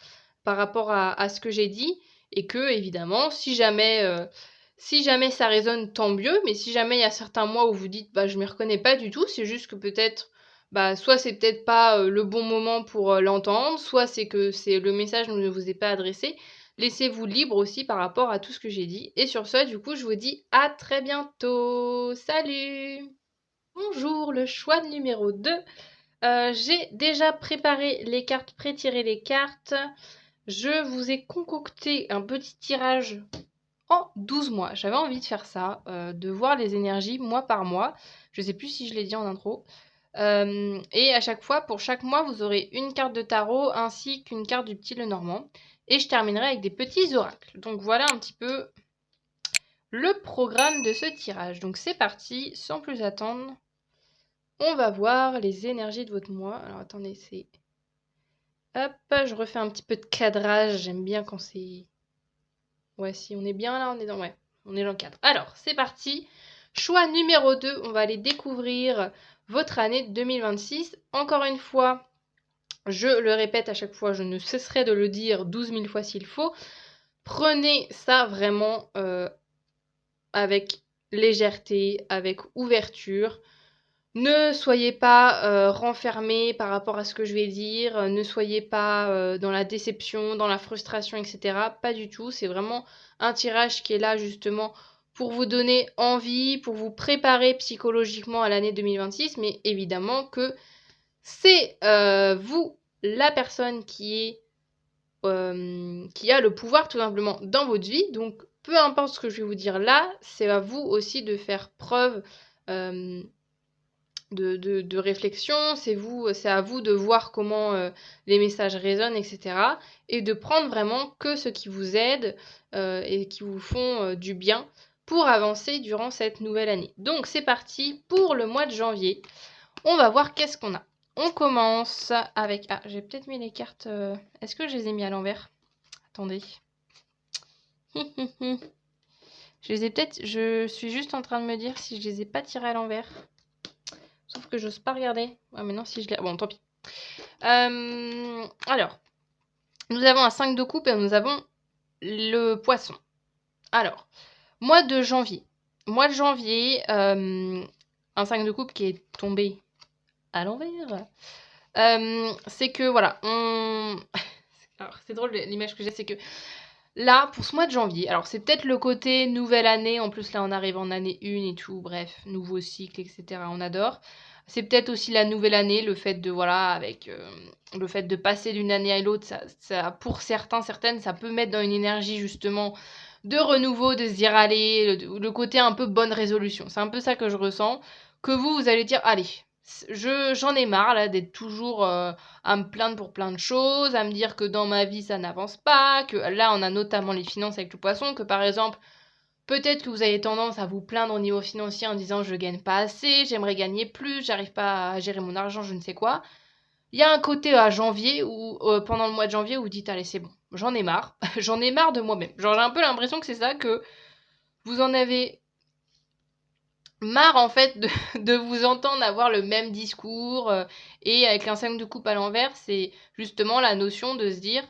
par rapport à ce que j'ai dit. Et que, évidemment, si jamais ça résonne, tant mieux. Mais si jamais il y a certains mois où vous dites, bah, je ne m'y reconnais pas du tout, c'est juste que peut-être, bah, soit c'est peut-être pas le bon moment pour l'entendre, soit c'est que le message ne vous est pas adressé. Laissez-vous libre aussi par rapport à tout ce que j'ai dit. Et sur ce, du coup, je vous dis à très bientôt. Salut! Bonjour, le choix numéro 2. J'ai déjà préparé les cartes, pré-tiré les cartes. Je vous ai concocté un petit tirage en 12 mois. J'avais envie de faire ça, de voir les énergies mois par mois. Je ne sais plus si je l'ai dit en intro. Et à chaque fois, pour chaque mois, vous aurez une carte de tarot ainsi qu'une carte du petit Lenormand. Et je terminerai avec des petits oracles. Donc voilà un petit peu le programme de ce tirage. Donc c'est parti, sans plus attendre. On va voir les énergies de votre mois. Alors attendez, c'est... Hop, je refais un petit peu de cadrage. J'aime bien quand c'est... Ouais, si on est bien là, on est dans... Ouais, on est dans le cadre. Alors, c'est parti. Choix numéro 2, on va aller découvrir votre année 2026. Encore une fois, je le répète à chaque fois, je ne cesserai de le dire 12 000 fois s'il faut. Prenez ça vraiment avec légèreté, avec ouverture. Ne soyez pas renfermés par rapport à ce que je vais dire, ne soyez pas dans la déception, dans la frustration, etc. Pas du tout, c'est vraiment un tirage qui est là justement pour vous donner envie, pour vous préparer psychologiquement à l'année 2026, mais évidemment que c'est vous, la personne qui a le pouvoir tout simplement dans votre vie. Donc peu importe ce que je vais vous dire là, c'est à vous aussi de faire preuve de réflexion, c'est à vous de voir comment les messages résonnent, etc. Et de prendre vraiment que ce qui vous aide et qui vous font du bien pour avancer durant cette nouvelle année. Donc c'est parti pour le mois de janvier. On va voir qu'est-ce qu'on a. On commence avec... Ah, j'ai peut-être mis les cartes... Est-ce que je les ai mis à l'envers? Attendez. Je les ai peut-être... Je suis juste en train de me dire si je les ai pas tirés à l'envers. Sauf que j'ose pas regarder. Ouais, mais non, si je l'ai... Bon, tant pis. Alors, nous avons un 5 de coupe et nous avons le poisson. Alors, mois de janvier. Mois de janvier, un 5 de coupe qui est tombé à l'envers. C'est que, voilà, Alors, c'est drôle, l'image que j'ai, c'est que là, pour ce mois de janvier, alors c'est peut-être le côté nouvelle année, en plus là on arrive en année 1 et tout, bref, nouveau cycle, etc. On adore. C'est peut-être aussi la nouvelle année, le fait de, voilà, avec le fait de passer d'une année à l'autre, ça, pour certains, certaines, ça peut mettre dans une énergie justement de renouveau, de se dire, allez, le côté un peu bonne résolution. C'est un peu ça que je ressens, que vous allez dire, allez, j'en ai marre là d'être toujours à me plaindre pour plein de choses, à me dire que dans ma vie ça n'avance pas, que là on a notamment les finances avec le poisson, que par exemple peut-être que vous avez tendance à vous plaindre au niveau financier en disant je gagne pas assez, j'aimerais gagner plus, j'arrive pas à gérer mon argent, je ne sais quoi. Il y a un côté à janvier ou pendant le mois de janvier où vous dites allez c'est bon, j'en ai marre, j'en ai marre de moi-même. Genre j'ai un peu l'impression que c'est ça, que vous en avez marre en fait de vous entendre avoir le même discours et avec un 5 de coupe à l'envers, c'est justement la notion de se dire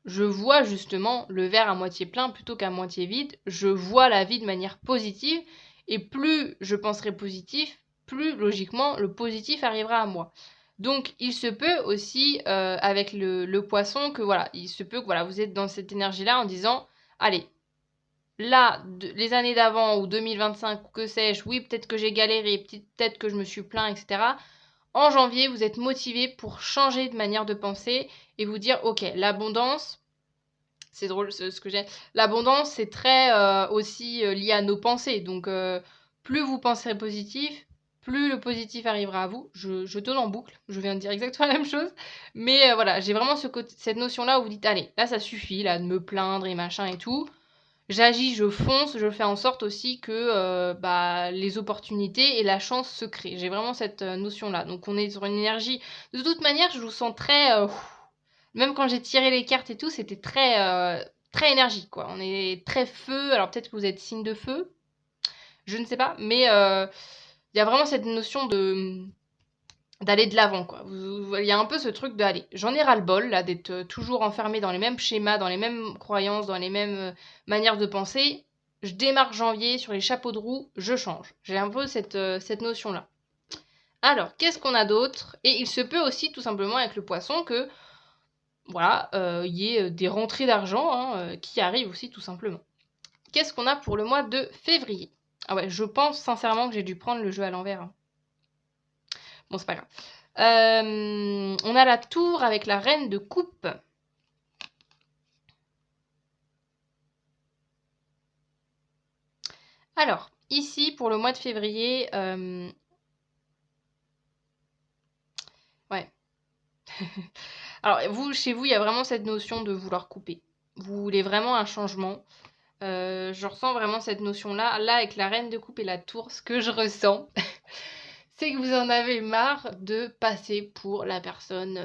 je vois justement le verre à moitié plein plutôt qu'à moitié vide, je vois la vie de manière positive et plus je penserai positif, plus logiquement le positif arrivera à moi. Donc il se peut aussi avec le poisson que voilà, il se peut que voilà, vous êtes dans cette énergie-là en disant allez, là, les années d'avant ou 2025, que sais-je, oui, peut-être que j'ai galéré, peut-être que je me suis plaint, etc. En janvier, vous êtes motivé pour changer de manière de penser et vous dire, ok, l'abondance, c'est drôle ce que j'ai, l'abondance, c'est très aussi lié à nos pensées. Donc, plus vous penserez positif, plus le positif arrivera à vous. Je tourne en boucle, je viens de dire exactement la même chose. Mais voilà, j'ai vraiment cette notion-là où vous dites, allez, là, ça suffit, là, de me plaindre et machin et tout. J'agis, je fonce, je fais en sorte aussi que les opportunités et la chance se créent. J'ai vraiment cette notion-là. Donc on est sur une énergie. De toute manière, je vous sens très... même quand j'ai tiré les cartes et tout, c'était très énergique, quoi. On est très feu. Alors peut-être que vous êtes signe de feu. Je ne sais pas. Mais il y a vraiment cette notion d'aller de l'avant, quoi. Il y a un peu ce truc d'aller. J'en ai ras-le-bol, là, d'être toujours enfermée dans les mêmes schémas, dans les mêmes croyances, dans les mêmes manières de penser. Je démarre janvier sur les chapeaux de roue, je change. J'ai un peu cette notion-là. Alors, qu'est-ce qu'on a d'autre? Et il se peut aussi, tout simplement, avec le poisson, que, voilà, il y ait des rentrées d'argent qui arrivent aussi, tout simplement. Qu'est-ce qu'on a pour le mois de février? Ah ouais, je pense sincèrement que j'ai dû prendre le jeu à l'envers, hein. Bon, c'est pas grave. On a la tour avec la reine de coupe. Alors, ici, pour le mois de février... Ouais. Alors, chez vous, il y a vraiment cette notion de vouloir couper. Vous voulez vraiment un changement. Je ressens vraiment cette notion-là. Là, avec la reine de coupe et la tour, ce que je ressens... c'est que vous en avez marre de passer pour la personne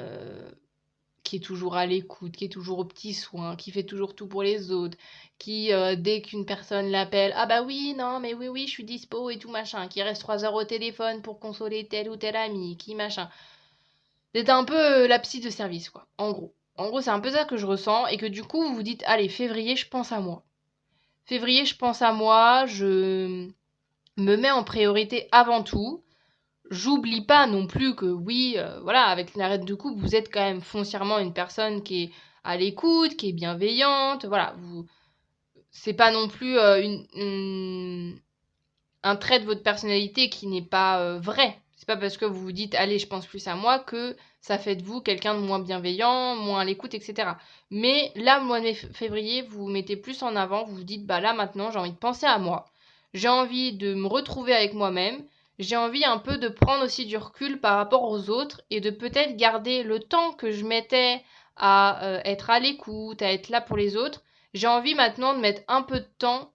qui est toujours à l'écoute, qui est toujours aux petits soins, qui fait toujours tout pour les autres, qui, dès qu'une personne l'appelle, ah bah oui, non, mais oui, je suis dispo et tout machin, qui reste 3 heures au téléphone pour consoler tel ou tel ami, qui machin. C'est un peu la psy de service, quoi, en gros. En gros, c'est un peu ça que je ressens, et que du coup, vous vous dites, allez, février, je pense à moi. Février, je pense à moi, je me mets en priorité avant tout. J'oublie pas non plus que oui, voilà, avec la reine de coupe, vous êtes quand même foncièrement une personne qui est à l'écoute, qui est bienveillante, voilà. c'est pas non plus un trait de votre personnalité qui n'est pas vrai. C'est pas parce que vous vous dites allez, je pense plus à moi que ça fait de vous quelqu'un de moins bienveillant, moins à l'écoute, etc. Mais là, le mois de février, vous vous mettez plus en avant, vous vous dites bah là maintenant j'ai envie de penser à moi, j'ai envie de me retrouver avec moi-même, j'ai envie un peu de prendre aussi du recul par rapport aux autres et de peut-être garder le temps que je mettais à être à l'écoute, à être là pour les autres. J'ai envie maintenant de mettre un peu de temps,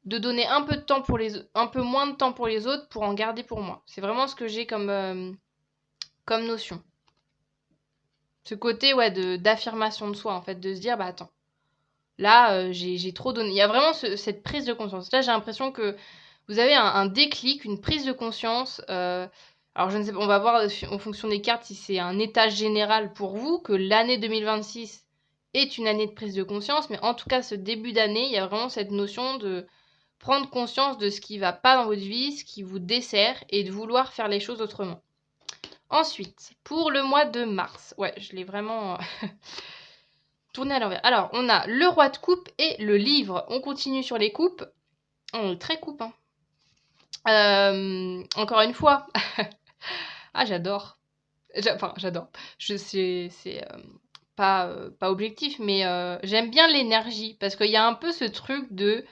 de donner un peu de temps pour un peu moins de temps pour les autres pour en garder pour moi. C'est vraiment ce que j'ai comme notion. Ce côté ouais, d'affirmation de soi, en fait, de se dire, bah attends, là, j'ai trop donné. Il y a vraiment cette prise de conscience. Là, j'ai l'impression que vous avez un déclic, une prise de conscience. Alors, je ne sais pas, on va voir en fonction des cartes si c'est un état général pour vous, que l'année 2026 est une année de prise de conscience. Mais en tout cas, ce début d'année, il y a vraiment cette notion de prendre conscience de ce qui va pas dans votre vie, ce qui vous dessert, et de vouloir faire les choses autrement. Ensuite, pour le mois de mars, ouais, je l'ai vraiment tourné à l'envers. Alors, on a le roi de coupe et le livre. On continue sur les coupes. On est très coupe, hein. Encore une fois. Ah, j'adore. Enfin, j'adore. C'est pas objectif, mais j'aime bien l'énergie. Parce qu'il y a un peu ce truc de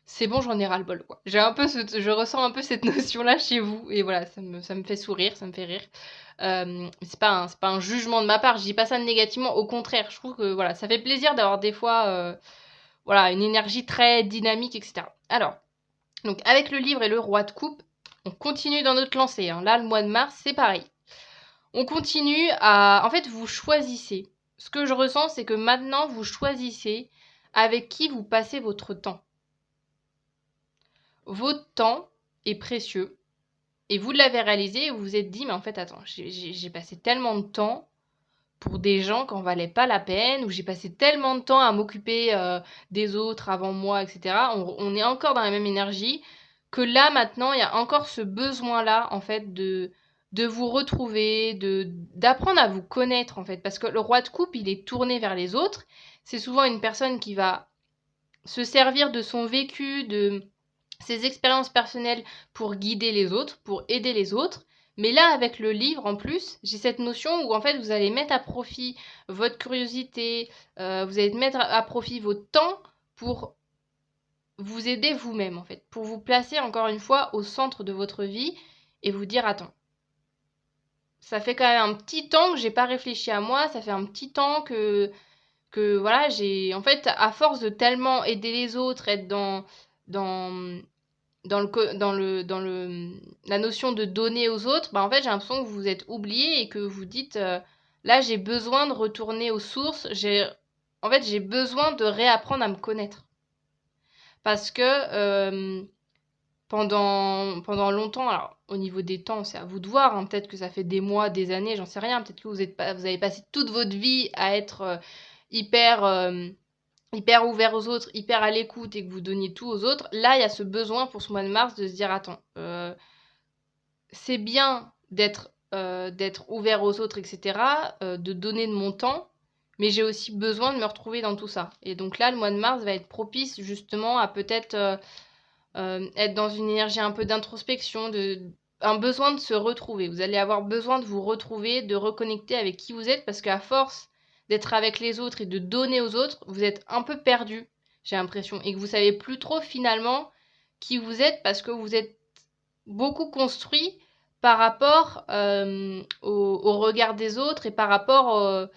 c'est bon, j'en ai ras-le-bol, quoi. Je ressens un peu cette notion-là chez vous. Et voilà, ça me fait sourire, ça me fait rire. C'est pas un jugement de ma part, je dis pas ça négativement, au contraire, je trouve que voilà, ça fait plaisir d'avoir des fois voilà, une énergie très dynamique, etc. Alors, donc avec le livre et le roi de coupe, on continue dans notre lancée, hein. Là, le mois de mars, c'est pareil. On continue à... En fait, vous choisissez. Ce que je ressens, c'est que maintenant, vous choisissez avec qui vous passez votre temps. Votre temps est précieux. Et vous l'avez réalisé et vous vous êtes dit, mais en fait, attends, j'ai passé tellement de temps pour des gens qui n'en valaient pas la peine, ou j'ai passé tellement de temps à m'occuper des autres avant moi, etc. On est encore dans la même énergie, que là, maintenant, il y a encore ce besoin-là, en fait, de vous retrouver, d'apprendre à vous connaître, en fait. Parce que le roi de coupe, il est tourné vers les autres. C'est souvent une personne qui va se servir de son vécu, de ses expériences personnelles pour guider les autres, pour aider les autres. Mais là, avec le livre, en plus, j'ai cette notion où, en fait, vous allez mettre à profit votre curiosité, vous allez mettre à profit votre temps pour vous aider vous-même, en fait. Pour vous placer, encore une fois, au centre de votre vie et vous dire, attends, ça fait quand même un petit temps que j'ai pas réfléchi à moi, ça fait un petit temps que voilà, en fait, à force de tellement aider les autres, être dans la notion de donner aux autres, bah en fait, j'ai l'impression que vous vous êtes oublié et que vous dites, là, j'ai besoin de retourner aux sources. En fait, j'ai besoin de réapprendre à me connaître. Parce que pendant longtemps, alors au niveau des temps, c'est à vous de voir, hein, peut-être que ça fait des mois, des années, j'en sais rien, peut-être que vous avez passé toute votre vie à être hyper ouvert aux autres, hyper à l'écoute et que vous donniez tout aux autres. Là, il y a ce besoin pour ce mois de mars de se dire, attends, c'est bien d'être ouvert aux autres, etc., de donner de mon temps, mais j'ai aussi besoin de me retrouver dans tout ça. Et donc là, le mois de mars va être propice justement à peut-être être dans une énergie un peu d'introspection, un besoin de se retrouver. Vous allez avoir besoin de vous retrouver, de reconnecter avec qui vous êtes, parce qu'à force d'être avec les autres et de donner aux autres, vous êtes un peu perdu, j'ai l'impression, et que vous savez plus trop finalement qui vous êtes, parce que vous êtes beaucoup construit par rapport au regard des autres et par rapport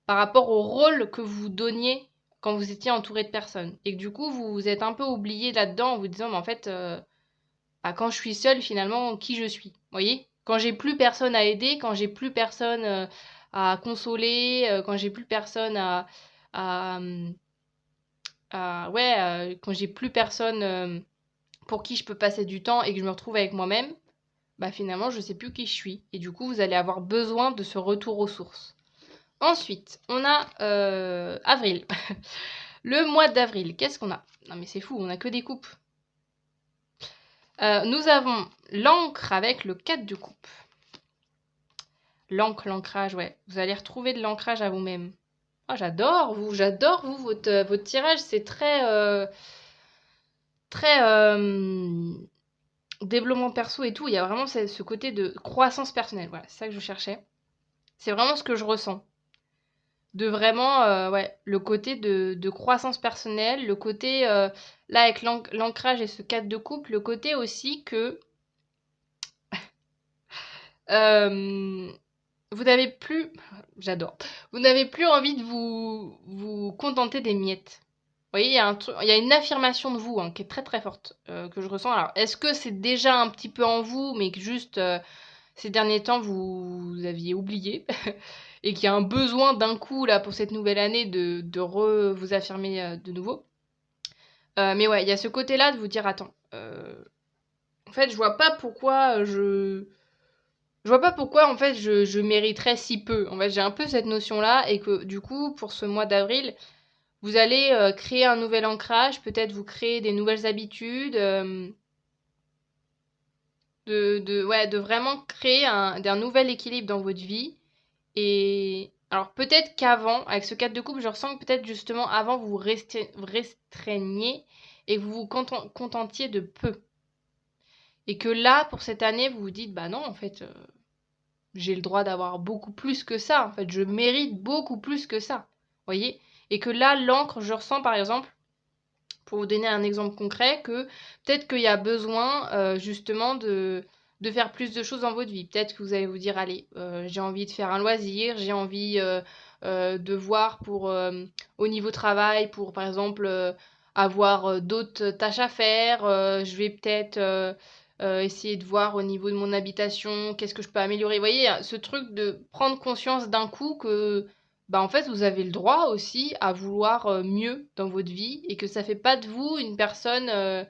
au rôle que vous donniez quand vous étiez entouré de personnes. Et que du coup, vous vous êtes un peu oublié là-dedans en vous disant, mais en fait, bah, quand je suis seule, finalement, qui je suis. Vous voyez? Quand j'ai plus personne à aider, quand j'ai plus personne à consoler, quand j'ai plus personne à, ouais, quand j'ai plus personne pour qui je peux passer du temps et que je me retrouve avec moi-même, bah finalement, je sais plus qui je suis. Et du coup, vous allez avoir besoin de ce retour aux sources. Ensuite, on a avril. Le mois d'avril, qu'est-ce qu'on a? Non mais c'est fou, on a que des coupes. Nous avons l'encre avec le 4 de coupe. L'ancrage, ouais. Vous allez retrouver de l'ancrage à vous-même. Ah, j'adore vous, votre tirage, c'est très développement perso et tout. Il y a vraiment ce côté de croissance personnelle. Voilà, c'est ça que je cherchais. C'est vraiment ce que je ressens. De vraiment, ouais, le côté de croissance personnelle, le côté, là, avec l'ancrage et ce cadre de couple, le côté aussi que euh, vous n'avez plus, j'adore, vous n'avez plus envie de vous contenter des miettes. Vous voyez, il y a une affirmation de vous hein, qui est très très forte, que je ressens. Alors, est-ce que c'est déjà un petit peu en vous, mais que juste ces derniers temps vous aviez oublié et qu'il y a un besoin d'un coup là pour cette nouvelle année de vous affirmer de nouveau. Mais ouais, il y a ce côté-là de vous dire attends, en fait, je vois pas pourquoi je vois pas pourquoi en fait je mériterais si peu. En fait, j'ai un peu cette notion-là et que du coup, pour ce mois d'avril, vous allez créer un nouvel ancrage, peut-être vous créer des nouvelles habitudes, ouais, de vraiment créer un nouvel équilibre dans votre vie. Et alors peut-être qu'avant, avec ce cadre de couple, je ressens que peut-être justement avant vous restreigniez et que vous vous contentiez de peu. Et que là, pour cette année, vous vous dites, bah non, en fait, j'ai le droit d'avoir beaucoup plus que ça. En fait, je mérite beaucoup plus que ça. Vous voyez? Et que là, l'encre, je ressens par exemple, pour vous donner un exemple concret, que peut-être qu'il y a besoin justement de faire plus de choses dans votre vie. Peut-être que vous allez vous dire, allez, j'ai envie de faire un loisir, j'ai envie de voir pour au niveau travail, pour par exemple avoir d'autres tâches à faire. Je vais peut-être essayer de voir au niveau de mon habitation, qu'est-ce que je peux améliorer. Vous voyez, ce truc de prendre conscience d'un coup que bah en fait vous avez le droit aussi à vouloir mieux dans votre vie et que ça fait pas de vous euh,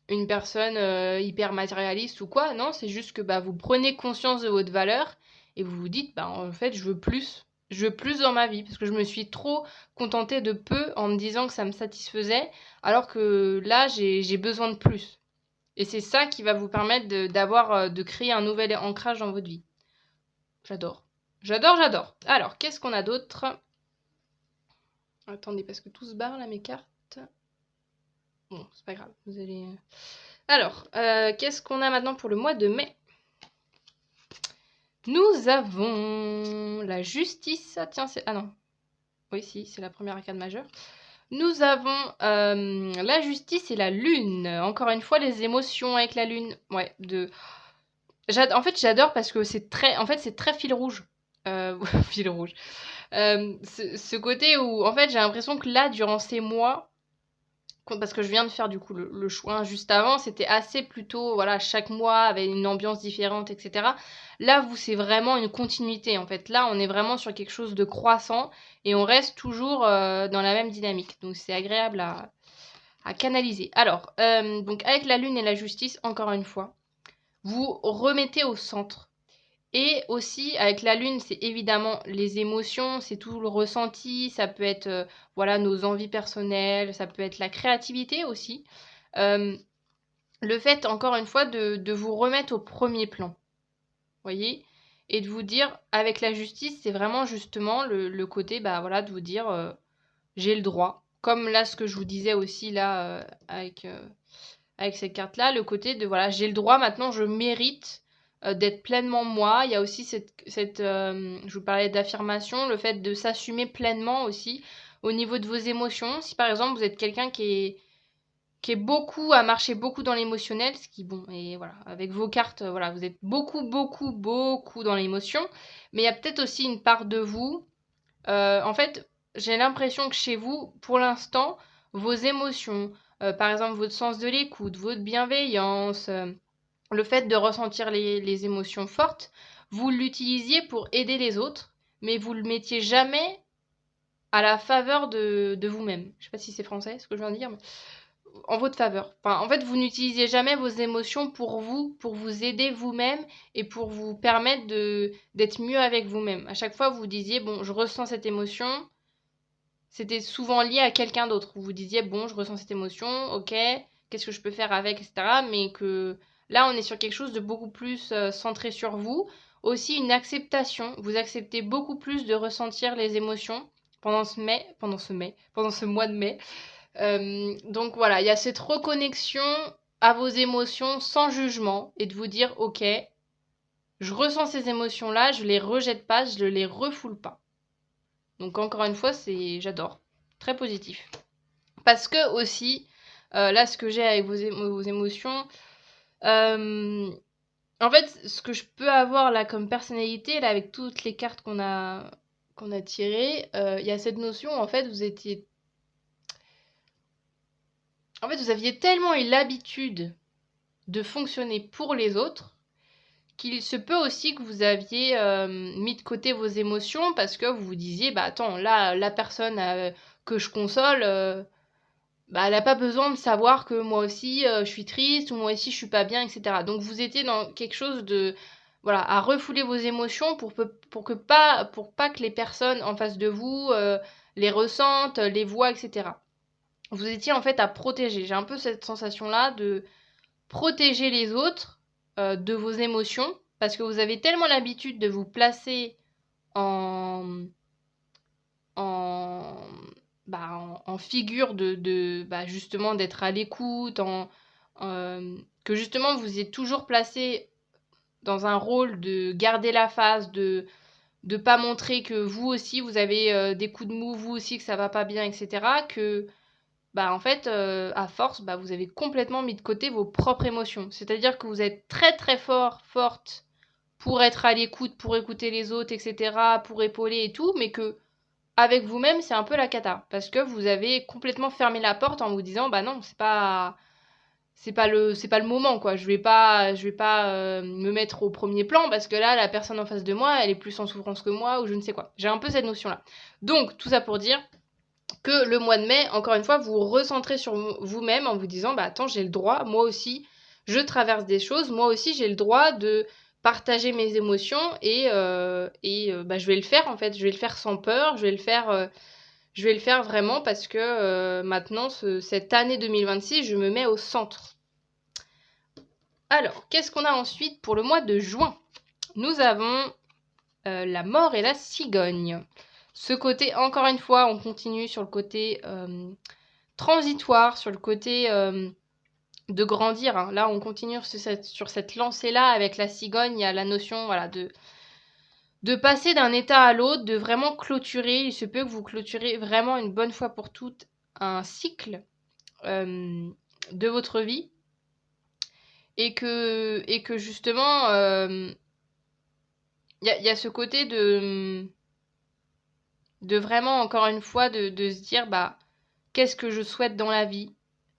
une personne hyper matérialiste ou quoi. Non, c'est juste que bah vous prenez conscience de votre valeur et vous vous dites bah en fait je veux plus. Je veux plus dans ma vie parce que je me suis trop contentée de peu en me disant que ça me satisfaisait alors que là j'ai besoin de plus. Et c'est ça qui va vous permettre de créer un nouvel ancrage dans votre vie. J'adore. J'adore. Alors, qu'est-ce qu'on a d'autre? Attendez, parce que tout se barre là, mes cartes. Bon, c'est pas grave. Vous allez. Alors, qu'est-ce qu'on a maintenant pour le mois de mai? Nous avons la justice. Ah, tiens, c'est. Ah non. Oui, si, c'est la première arcade majeure. Nous avons la justice et la lune. Encore une fois, les émotions avec la lune. Ouais, En fait, j'adore parce que c'est très. En fait, c'est très fil rouge. Fil rouge. Ce côté où, en fait, j'ai l'impression que là, durant ces mois, parce que je viens de faire du coup le choix juste avant, c'était assez plutôt, voilà, chaque mois avait une ambiance différente, etc. Là, vous, c'est vraiment une continuité, en fait. Là, on est vraiment sur quelque chose de croissant et on reste toujours dans la même dynamique. Donc, c'est agréable à canaliser. Alors, donc, avec la lune et la justice, encore une fois, vous remettez au centre. Et aussi, avec la lune, c'est évidemment les émotions, c'est tout le ressenti, ça peut être voilà, nos envies personnelles, ça peut être la créativité aussi. Euh, le fait, encore une fois, de vous remettre au premier plan, voyez, et de vous dire, avec la justice, c'est vraiment justement le côté, bah voilà, de vous dire, j'ai le droit. Comme là, ce que je vous disais aussi là, avec cette carte-là, le côté de, voilà, j'ai le droit, maintenant, je mérite d'être pleinement moi. Il y a aussi je vous parlais d'affirmation, le fait de s'assumer pleinement aussi au niveau de vos émotions. Si par exemple vous êtes quelqu'un qui est beaucoup à marcher beaucoup dans l'émotionnel, ce qui bon et voilà avec vos cartes, voilà vous êtes beaucoup dans l'émotion, mais il y a peut-être aussi une part de vous. En fait, j'ai l'impression que chez vous, pour l'instant, vos émotions, par exemple votre sens de l'écoute, votre bienveillance. Le fait de ressentir les émotions fortes, vous l'utilisiez pour aider les autres, mais vous le mettiez jamais à la faveur de vous-même. Je sais pas si c'est français ce que je viens de dire, mais en votre faveur. Enfin, en fait, vous n'utilisiez jamais vos émotions pour vous aider vous-même et pour vous permettre d'être mieux avec vous-même. À chaque fois, vous disiez, bon, je ressens cette émotion. C'était souvent lié à quelqu'un d'autre. Vous vous disiez, bon, je ressens cette émotion, ok, qu'est-ce que je peux faire avec, etc. Mais que là, on est sur quelque chose de beaucoup plus centré sur vous. aussi une acceptation. Vous acceptez beaucoup plus de ressentir les émotions pendant ce mois de mai. Donc voilà, il y a cette reconnexion à vos émotions sans jugement et de vous dire ok, je ressens ces émotions-là, je les rejette pas, je les refoule pas. Donc encore une fois, j'adore, très positif. Parce que aussi, là ce que j'ai avec vos émotions, en fait, ce que je peux avoir là comme personnalité, là avec toutes les cartes qu'on a tirées, il y a cette notion, en fait, vous aviez tellement eu l'habitude de fonctionner pour les autres qu'il se peut aussi que vous aviez mis de côté vos émotions parce que vous vous disiez, bah attends, là, la personne que je console, bah, elle n'a pas besoin de savoir que moi aussi je suis triste ou moi aussi je suis pas bien, etc. Donc vous étiez dans quelque chose de, voilà, à refouler vos émotions pour pas que les personnes en face de vous les ressentent, les voient, etc. Vous étiez en fait à protéger. J'ai un peu cette sensation-là de protéger les autres de vos émotions parce que vous avez tellement l'habitude de vous placer en en, en figure de justement d'être à l'écoute, que justement vous êtes toujours placé dans un rôle de garder la face, de pas montrer que vous aussi vous avez des coups de mou, vous aussi que ça va pas bien, etc. Que en fait, à force, vous avez complètement mis de côté vos propres émotions. C'est-à-dire que vous êtes très très forte pour être à l'écoute, pour écouter les autres, etc., pour épauler et tout, mais que avec vous-même, c'est un peu la cata. Parce que vous avez complètement fermé la porte en vous disant, bah non, c'est pas le moment, quoi. Je vais pas me mettre au premier plan parce que là, la personne en face de moi, elle est plus en souffrance que moi ou je ne sais quoi. J'ai un peu cette notion-là. Donc, tout ça pour dire que le mois de mai, encore une fois, vous recentrez sur vous-même en vous disant, bah attends, j'ai le droit, moi aussi, je traverse des choses, moi aussi, j'ai le droit de partager mes émotions et je vais le faire en fait, je vais le faire sans peur, je vais le faire vraiment parce que maintenant, cette année 2026, je me mets au centre. Alors, qu'est-ce qu'on a ensuite pour le mois de juin? Nous avons la mort et la cigogne. Ce côté, encore une fois, on continue sur le côté transitoire, sur le côté de grandir. Hein. Là, on continue sur cette lancée-là avec la cigogne. Il y a la notion de passer d'un état à l'autre, de vraiment clôturer. Il se peut que vous clôturez vraiment une bonne fois pour toutes un cycle de votre vie. Et que justement, il y a ce côté de vraiment, encore une fois, de se dire, qu'est-ce que je souhaite dans la vie?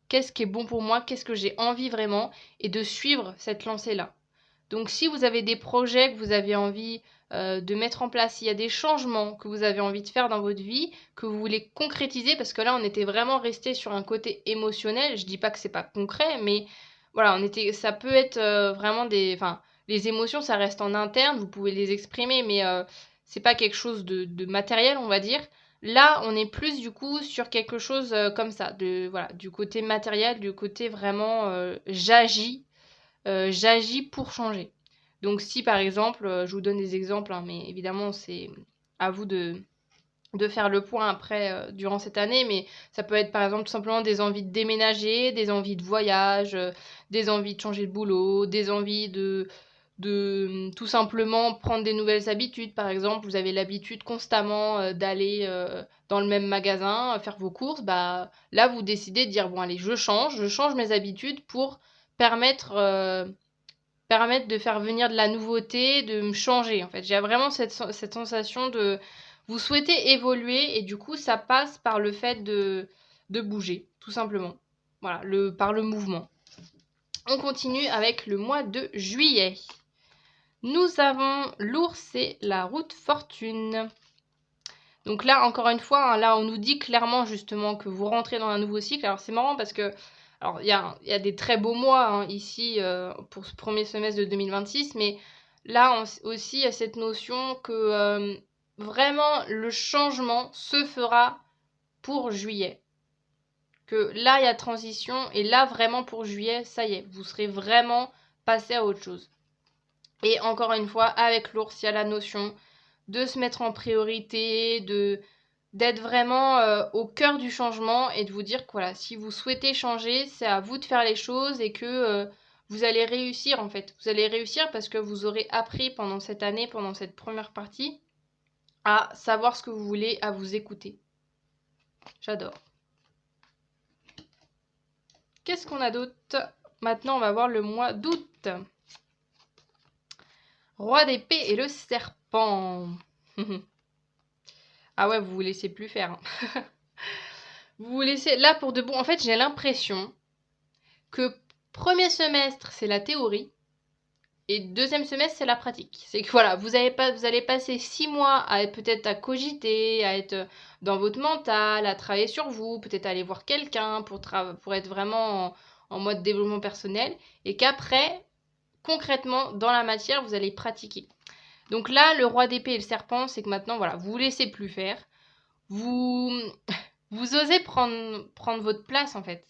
Qu'est-ce qui est bon pour moi? Qu'est-ce que j'ai envie vraiment? Et de suivre cette lancée-là. Donc, si vous avez des projets que vous avez envie de mettre en place, s'il y a des changements que vous avez envie de faire dans votre vie, que vous voulez concrétiser, parce que là, on était vraiment resté sur un côté émotionnel. Je dis pas que c'est pas concret, mais voilà, ça peut être vraiment les émotions, ça reste en interne, vous pouvez les exprimer, mais c'est pas quelque chose de matériel, on va dire. Là, on est plus du coup sur quelque chose comme ça, du côté matériel, du côté vraiment j'agis pour changer. Donc si par exemple, je vous donne des exemples, hein, mais évidemment c'est à vous de faire le point après durant cette année, mais ça peut être par exemple tout simplement des envies de déménager, des envies de voyage, des envies de changer de boulot, des envies de tout simplement prendre des nouvelles habitudes. Par exemple, vous avez l'habitude constamment d'aller dans le même magasin, faire vos courses, là vous décidez de dire bon allez, je change mes habitudes pour permettre de faire venir de la nouveauté, de me changer en fait. J'ai vraiment cette sensation de vous souhaitez évoluer et du coup ça passe par le fait de bouger, tout simplement. Voilà, par le mouvement. On continue avec le mois de juillet. Nous avons l'ours et la route fortune. Donc là, encore une fois, hein, là on nous dit clairement justement que vous rentrez dans un nouveau cycle. Alors c'est marrant parce que il y a des très beaux mois hein, ici pour ce premier semestre de 2026, mais là aussi il y a cette notion que vraiment le changement se fera pour juillet. Que là il y a transition et là vraiment pour juillet, ça y est, vous serez vraiment passé à autre chose. Et encore une fois, avec l'ours, il y a la notion de se mettre en priorité, d'être vraiment au cœur du changement et de vous dire que voilà, si vous souhaitez changer, c'est à vous de faire les choses et que vous allez réussir en fait. Vous allez réussir parce que vous aurez appris pendant cette année, pendant cette première partie, à savoir ce que vous voulez, à vous écouter. J'adore. Qu'est-ce qu'on a d'autre? Maintenant, on va voir le mois d'août. Roi d'épée et le serpent. Ah ouais, vous vous laissez plus faire. Hein. Vous vous laissez... Là, pour de bon... En fait, j'ai l'impression que premier semestre, c'est la théorie. Et deuxième semestre, c'est la pratique. C'est que voilà, vous allez passer 6 mois à être peut-être à cogiter, à être dans votre mental, à travailler sur vous, peut-être aller voir quelqu'un pour être vraiment en mode développement personnel. Et qu'après, concrètement, dans la matière, vous allez pratiquer. Donc là, le roi d'épée et le serpent, c'est que maintenant, voilà, vous laissez plus faire. Vous osez prendre votre place, en fait.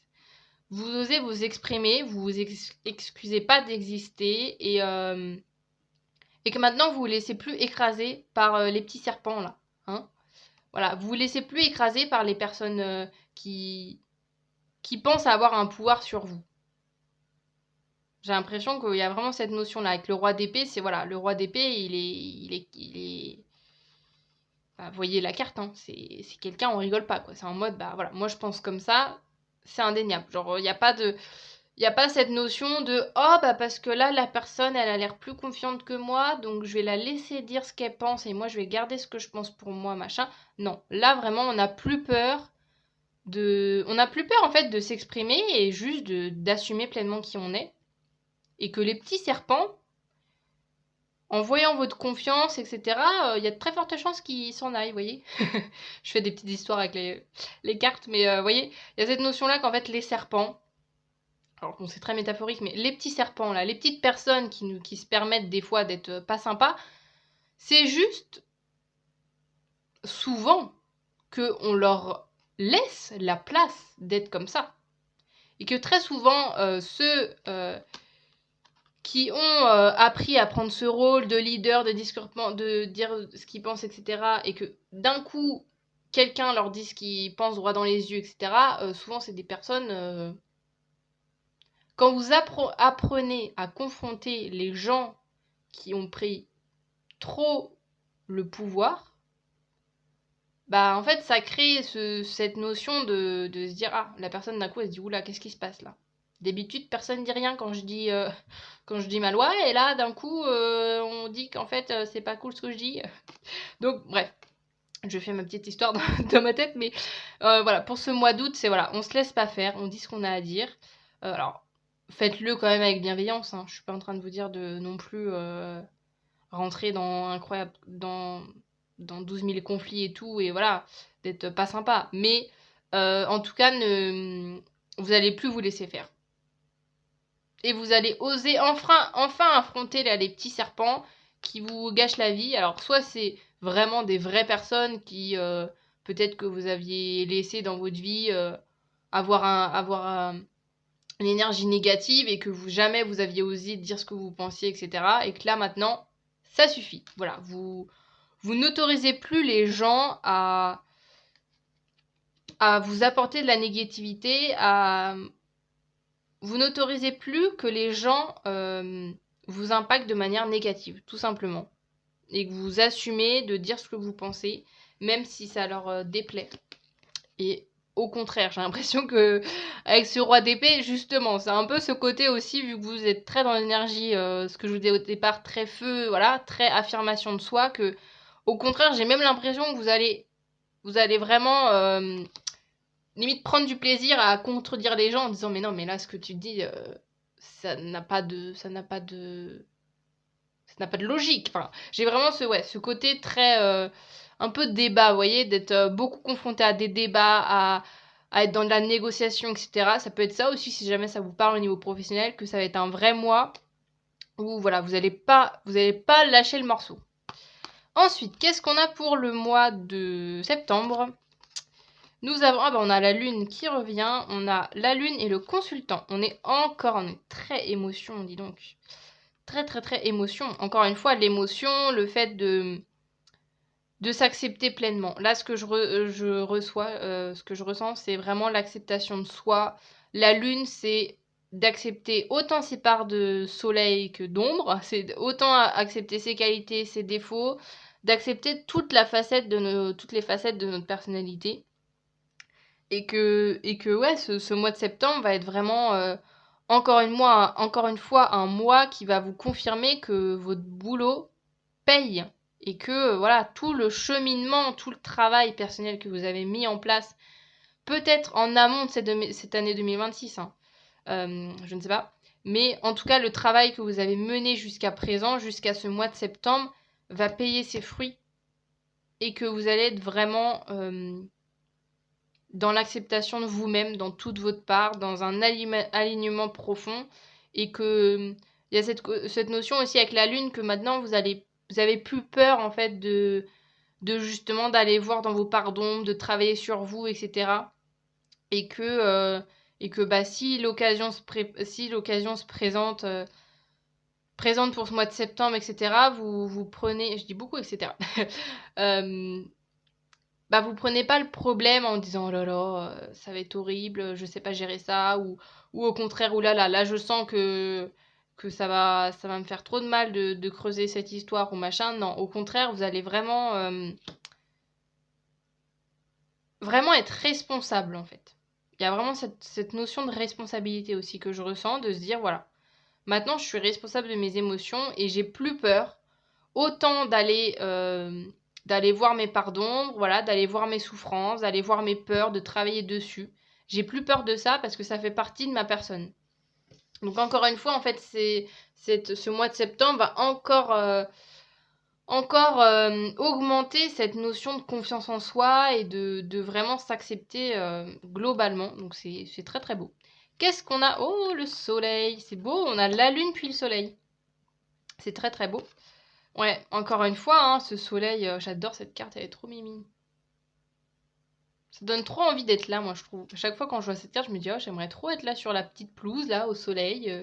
Vous osez vous exprimer, vous vous excusez pas d'exister et que maintenant vous vous laissez plus écraser par les petits serpents là. Hein, voilà, vous vous laissez plus écraser par les personnes qui pensent avoir un pouvoir sur vous. J'ai l'impression qu'il y a vraiment cette notion là avec le roi d'épée. C'est voilà, le roi d'épée, il est... Bah, vous voyez la carte, hein, c'est quelqu'un, on rigole pas quoi. C'est en mode bah voilà, moi je pense comme ça, c'est indéniable. Genre il y a pas cette notion de oh bah parce que là la personne elle a l'air plus confiante que moi donc je vais la laisser dire ce qu'elle pense et moi je vais garder ce que je pense pour moi machin. Non, là vraiment on n'a plus peur en fait de s'exprimer et juste d'assumer pleinement qui on est et que les petits serpents en voyant votre confiance, etc., il y a de très fortes chances qu'ils s'en aillent, vous voyez. Je fais des petites histoires avec les cartes, mais vous voyez, il y a cette notion-là qu'en fait, les serpents, alors bon, c'est très métaphorique, mais les petits serpents, là, les petites personnes qui se permettent des fois d'être pas sympas, c'est juste souvent qu'on leur laisse la place d'être comme ça. Et que très souvent, ceux qui ont appris à prendre ce rôle de leader, de dire ce qu'ils pensent, etc., et que d'un coup, quelqu'un leur dit ce qu'ils pensent droit dans les yeux, etc., souvent, c'est des personnes... Quand vous apprenez à confronter les gens qui ont pris trop le pouvoir, bah en fait ça crée cette notion de se dire ah la personne d'un coup elle se dit oula qu'est-ce qui se passe là. D'habitude personne dit rien quand je dis ma loi et là d'un coup on dit qu'en fait c'est pas cool ce que je dis. Donc bref, je fais ma petite histoire dans ma tête mais voilà pour ce mois d'août c'est voilà on se laisse pas faire, on dit ce qu'on a à dire. Alors faites-le quand même avec bienveillance, hein. Je suis pas en train de vous dire de non plus rentrer dans 12 000 conflits et tout, et voilà, d'être pas sympa. Mais en tout cas, vous allez plus vous laisser faire. Et vous allez oser enfin affronter là, les petits serpents qui vous gâchent la vie. Alors, soit c'est vraiment des vraies personnes qui, peut-être que vous aviez laissé dans votre vie avoir une énergie négative et que jamais vous aviez osé dire ce que vous pensiez, etc. Et que là, maintenant, ça suffit. Voilà, vous n'autorisez plus les gens à vous apporter de la négativité, vous n'autorisez plus que les gens vous impactent de manière négative, tout simplement. Et que vous assumez de dire ce que vous pensez, même si ça leur déplaît. Et au contraire, j'ai l'impression que avec ce roi d'épée, justement, c'est un peu ce côté aussi, vu que vous êtes très dans l'énergie, ce que je vous disais au départ, très feu, voilà, très affirmation de soi, que au contraire, j'ai même l'impression que vous allez vraiment limite prendre du plaisir à contredire les gens en disant mais non, mais là ce que tu dis, ça n'a pas de logique. Enfin, j'ai vraiment ce côté très un peu de débat, vous voyez, d'être beaucoup confronté à des débats, à être dans de la négociation, etc. Ça peut être ça aussi si jamais ça vous parle au niveau professionnel, que ça va être un vrai mois où voilà, vous allez pas lâcher le morceau. Ensuite, qu'est-ce qu'on a pour le mois de septembre? Nous avons, on a la lune qui revient, on a la lune et le consultant. On est très émotion, dis donc. très très très émotion. Encore une fois, l'émotion, le fait de s'accepter pleinement. Là, ce que je reçois, ce que je ressens, c'est vraiment l'acceptation de soi. La lune, c'est d'accepter autant ses parts de soleil que d'ombre, c'est autant accepter ses qualités, ses défauts, d'accepter toutes les facettes de notre personnalité. Et que ouais, ce mois de septembre va être vraiment, encore une fois, un mois qui va vous confirmer que votre boulot paye et que voilà, tout le cheminement, tout le travail personnel que vous avez mis en place, peut-être en amont de cette année 2026, hein, je ne sais pas, mais en tout cas, le travail que vous avez mené jusqu'à présent, jusqu'à ce mois de septembre, va payer ses fruits et que vous allez être vraiment dans l'acceptation de vous-même, dans toute votre part, dans un alignement profond, et que il y a cette notion aussi avec la lune que maintenant vous avez plus peur en fait de justement d'aller voir dans vos parts d'ombre, de travailler sur vous, etc. Et que bah si l'occasion se présente pour ce mois de septembre, etc. Vous prenez, je dis beaucoup, etc. Bah vous prenez pas le problème en disant oh là là, ça va être horrible, je sais pas gérer ça, ou au contraire, oh là là, là je sens que ça va me faire trop de mal de creuser cette histoire ou machin. Non, au contraire, vous allez vraiment être responsable en fait. Il y a vraiment cette notion de responsabilité aussi que je ressens, de se dire voilà, maintenant je suis responsable de mes émotions et j'ai plus peur autant d'aller voir mes parts d'ombre, voilà, d'aller voir mes souffrances, d'aller voir mes peurs, de travailler dessus. J'ai plus peur de ça parce que ça fait partie de ma personne. Donc encore une fois, en fait, ce mois de septembre va encore augmenter cette notion de confiance en soi et de vraiment s'accepter globalement. Donc c'est très très beau. Qu'est-ce qu'on a? Oh, le soleil, c'est beau, on a la lune puis le soleil. C'est très très beau. Ouais, encore une fois, hein, ce soleil, j'adore cette carte, elle est trop mimi. Ça donne trop envie d'être là, moi, je trouve. À chaque fois quand je vois cette carte, je me dis, oh, j'aimerais trop être là sur la petite pelouse, là, au soleil.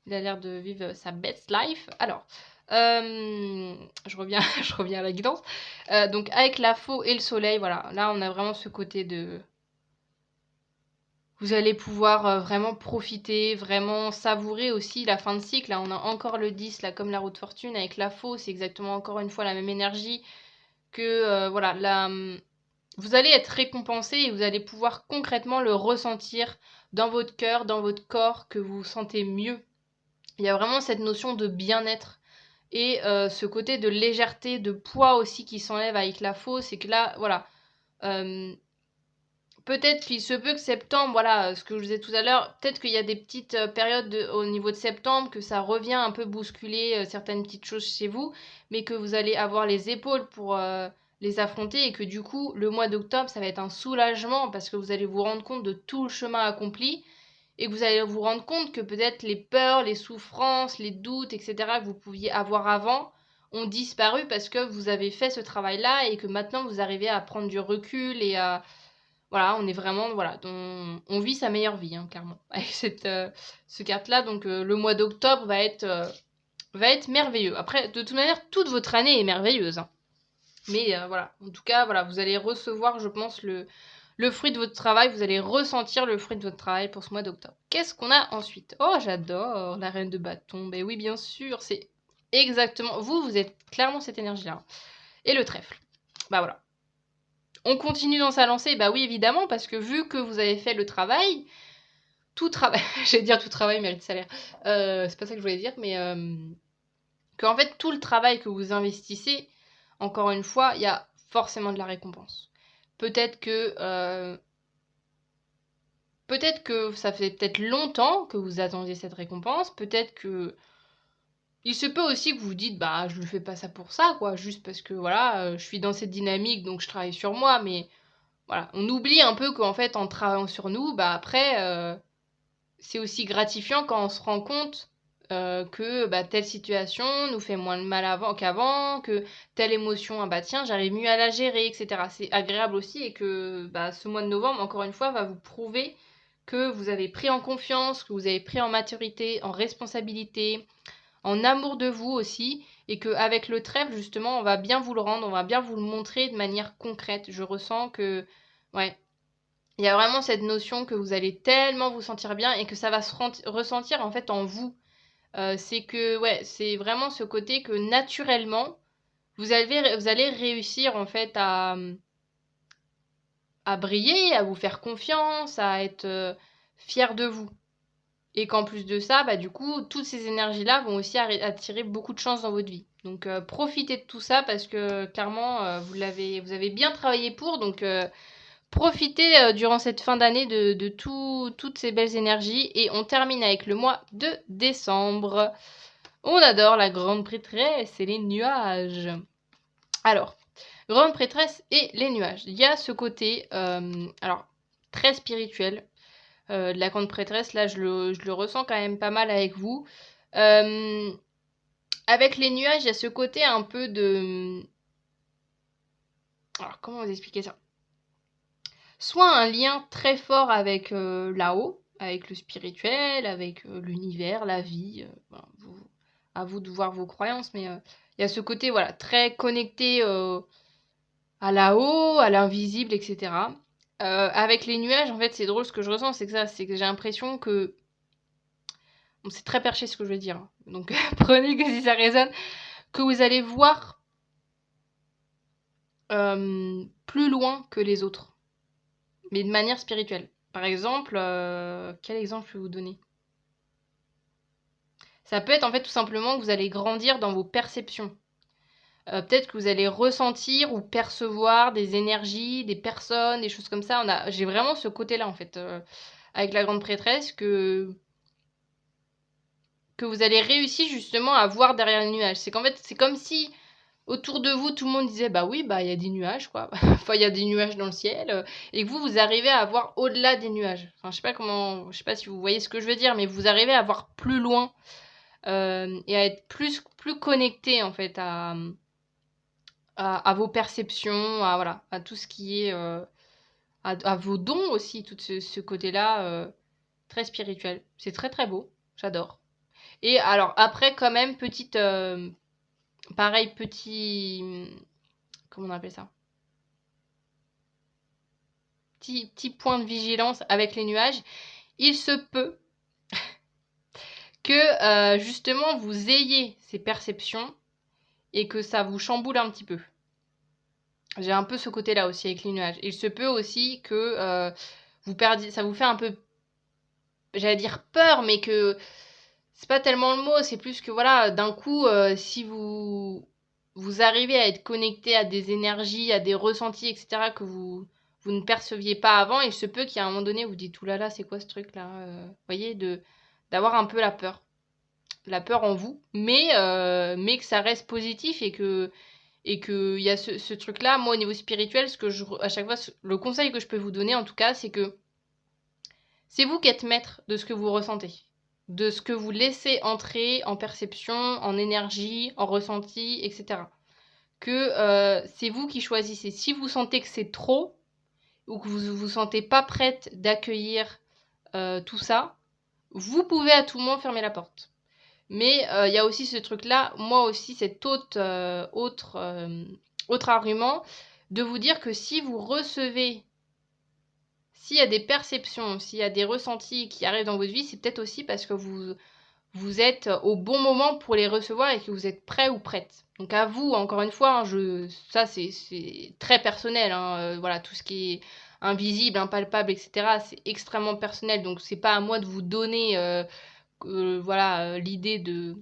Il a l'air de vivre sa best life. Alors, je reviens, je reviens à la guidance. Donc, avec la faux et le soleil, voilà, là, on a vraiment ce côté de... Vous allez pouvoir vraiment profiter, vraiment savourer aussi la fin de cycle. Là, on a encore le 10, là, comme la roue de fortune. Avec la faux, c'est exactement encore une fois la même énergie que, voilà, vous allez être récompensé et vous allez pouvoir concrètement le ressentir dans votre cœur, dans votre corps, que vous vous sentez mieux. Il y a vraiment cette notion de bien-être et ce côté de légèreté, de poids aussi qui s'enlève avec la faux. C'est que là, voilà... peut-être qu'il se peut que septembre, voilà, ce que je vous disais tout à l'heure, peut-être qu'il y a des petites périodes au niveau de septembre, que ça revient un peu bousculer certaines petites choses chez vous, mais que vous allez avoir les épaules pour les affronter et que du coup, le mois d'octobre, ça va être un soulagement parce que vous allez vous rendre compte de tout le chemin accompli et que vous allez vous rendre compte que peut-être les peurs, les souffrances, les doutes, etc., que vous pouviez avoir avant ont disparu parce que vous avez fait ce travail-là et que maintenant vous arrivez à prendre du recul et à... Voilà, on est vraiment, voilà, on vit sa meilleure vie, hein, clairement, avec ce carte-là. Donc le mois d'octobre va être merveilleux. Après, de toute manière, toute votre année est merveilleuse, hein. Mais voilà, en tout cas, voilà, vous allez recevoir, je pense, le fruit de votre travail. Vous allez ressentir le fruit de votre travail pour ce mois d'octobre. Qu'est-ce qu'on a ensuite? Oh, j'adore la reine de bâton. Ben oui, bien sûr, c'est exactement... Vous êtes clairement cette énergie-là. Et le trèfle. Bah voilà. On continue dans sa lancée, bah oui évidemment, parce que vu que vous avez fait le travail, tout travail, j'allais dire tout travail mérite salaire, c'est pas ça que je voulais dire, mais que en fait tout le travail que vous investissez, encore une fois, il y a forcément de la récompense. Peut-être que ça fait peut-être longtemps que vous attendiez cette récompense, peut-être que il se peut aussi que vous vous dites, bah je ne fais pas ça pour ça, quoi, juste parce que voilà, je suis dans cette dynamique donc je travaille sur moi, mais voilà, on oublie un peu qu'en fait, en travaillant sur nous, bah après, c'est aussi gratifiant quand on se rend compte que bah, telle situation nous fait moins de mal qu'avant, que telle émotion, ah bah tiens, j'arrive mieux à la gérer, etc. C'est agréable aussi et que bah, ce mois de novembre, encore une fois, va vous prouver que vous avez pris en confiance, que vous avez pris en maturité, en responsabilité, en amour de vous aussi, et qu'avec le trèfle, justement, on va bien vous le rendre, on va bien vous le montrer de manière concrète. Je ressens que, ouais, il y a vraiment cette notion que vous allez tellement vous sentir bien et que ça va se ressentir en fait en vous. C'est que, ouais, c'est vraiment ce côté que naturellement, vous allez réussir en fait à briller, à vous faire confiance, à être fier de vous. Et qu'en plus de ça, bah, du coup, toutes ces énergies-là vont aussi attirer beaucoup de chance dans votre vie. Donc profitez de tout ça parce que clairement, vous avez bien travaillé pour. Donc profitez durant cette fin d'année de toutes ces belles énergies. Et on termine avec le mois de décembre. On adore la grande prêtresse et les nuages. Alors, grande prêtresse et les nuages. Il y a ce côté, alors, très spirituel de la grande prêtresse. Là, je le ressens quand même pas mal avec vous. Avec les nuages, il y a ce côté un peu de... Alors, comment vous expliquer ça? Soit un lien très fort avec là-haut, avec le spirituel, avec l'univers, la vie. Voilà, à vous de voir vos croyances, mais il y a ce côté voilà, très connecté à là-haut, à l'invisible, etc. Avec les nuages, en fait, c'est drôle, ce que je ressens, c'est que j'ai l'impression que... Bon, c'est très perché ce que je veux dire, hein. Donc prenez que si ça résonne, que vous allez voir plus loin que les autres, mais de manière spirituelle. Par exemple, quel exemple je vais vous donner? Ça peut être en fait tout simplement que vous allez grandir dans vos perceptions. Peut-être que vous allez ressentir ou percevoir des énergies, des personnes, des choses comme ça. J'ai vraiment ce côté-là en fait, avec la grande prêtresse, que vous allez réussir justement à voir derrière les nuages. C'est qu'en fait, c'est comme si autour de vous, tout le monde disait bah oui, bah il y a des nuages quoi. Enfin, il y a des nuages dans le ciel, et que vous arrivez à voir au-delà des nuages. Enfin, je sais pas si vous voyez ce que je veux dire, mais vous arrivez à voir plus loin et à être plus connecté en fait à vos perceptions, voilà, à tout ce qui est à vos dons aussi, tout ce côté-là très spirituel. C'est très très beau, j'adore. Et alors après quand même pareil petit, comment on appelle ça, petit point de vigilance avec les nuages. Il se peut que justement vous ayez ces perceptions et que ça vous chamboule un petit peu. J'ai un peu ce côté-là aussi avec les nuages. Il se peut aussi que vous perdiez, ça vous fait un peu, j'allais dire peur, mais que c'est pas tellement le mot, c'est plus que voilà, d'un coup, si vous arrivez à être connecté à des énergies, à des ressentis, etc., que vous ne perceviez pas avant, il se peut qu'à un moment donné, vous dites oulala, c'est quoi ce truc-là, vous voyez, d'avoir un peu la peur en vous, mais que ça reste positif et que il y a ce truc-là. Moi, au niveau spirituel, à chaque fois, le conseil que je peux vous donner, en tout cas, c'est que c'est vous qui êtes maître de ce que vous ressentez, de ce que vous laissez entrer en perception, en énergie, en ressenti, etc. Que c'est vous qui choisissez. Si vous sentez que c'est trop, ou que vous vous sentez pas prête d'accueillir tout ça, vous pouvez à tout moment fermer la porte. Mais il y a aussi ce truc-là, moi aussi, cet autre argument, de vous dire que si vous recevez, s'il y a des perceptions, s'il y a des ressentis qui arrivent dans votre vie, c'est peut-être aussi parce que vous êtes au bon moment pour les recevoir et que vous êtes prêt ou prête. Donc à vous, encore une fois, hein, ça c'est très personnel, hein, voilà, tout ce qui est invisible, impalpable, etc., c'est extrêmement personnel, donc c'est pas à moi de vous donner voilà, l'idée de...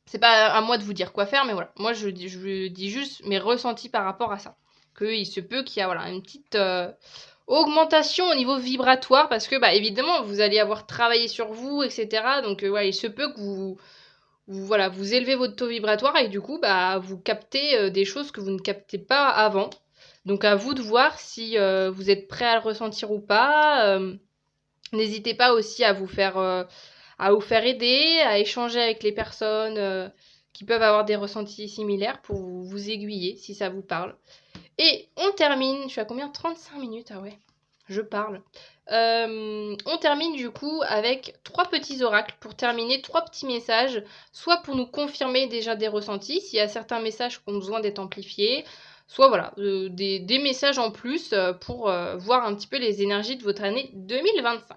C'est pas à moi de vous dire quoi faire, mais voilà. Moi, je dis juste mes ressentis par rapport à ça. Qu'il se peut qu'il y a voilà, une petite augmentation au niveau vibratoire, parce que, bah, évidemment, vous allez avoir travaillé sur vous, etc. Donc, ouais, il se peut que voilà, vous élevez votre taux vibratoire et du coup, bah, vous captez des choses que vous ne captez pas avant. Donc, à vous de voir si vous êtes prêt à le ressentir ou pas. N'hésitez pas aussi à vous faire aider, à échanger avec les personnes qui peuvent avoir des ressentis similaires pour vous aiguiller si ça vous parle. Et on termine, je suis à combien? 35 minutes, ah ouais. Je parle. On termine du coup avec 3 petits oracles pour terminer, 3 petits messages, soit pour nous confirmer déjà des ressentis, s'il y a certains messages qui ont besoin d'être amplifiés, soit voilà, des messages en plus pour voir un petit peu les énergies de votre année 2025.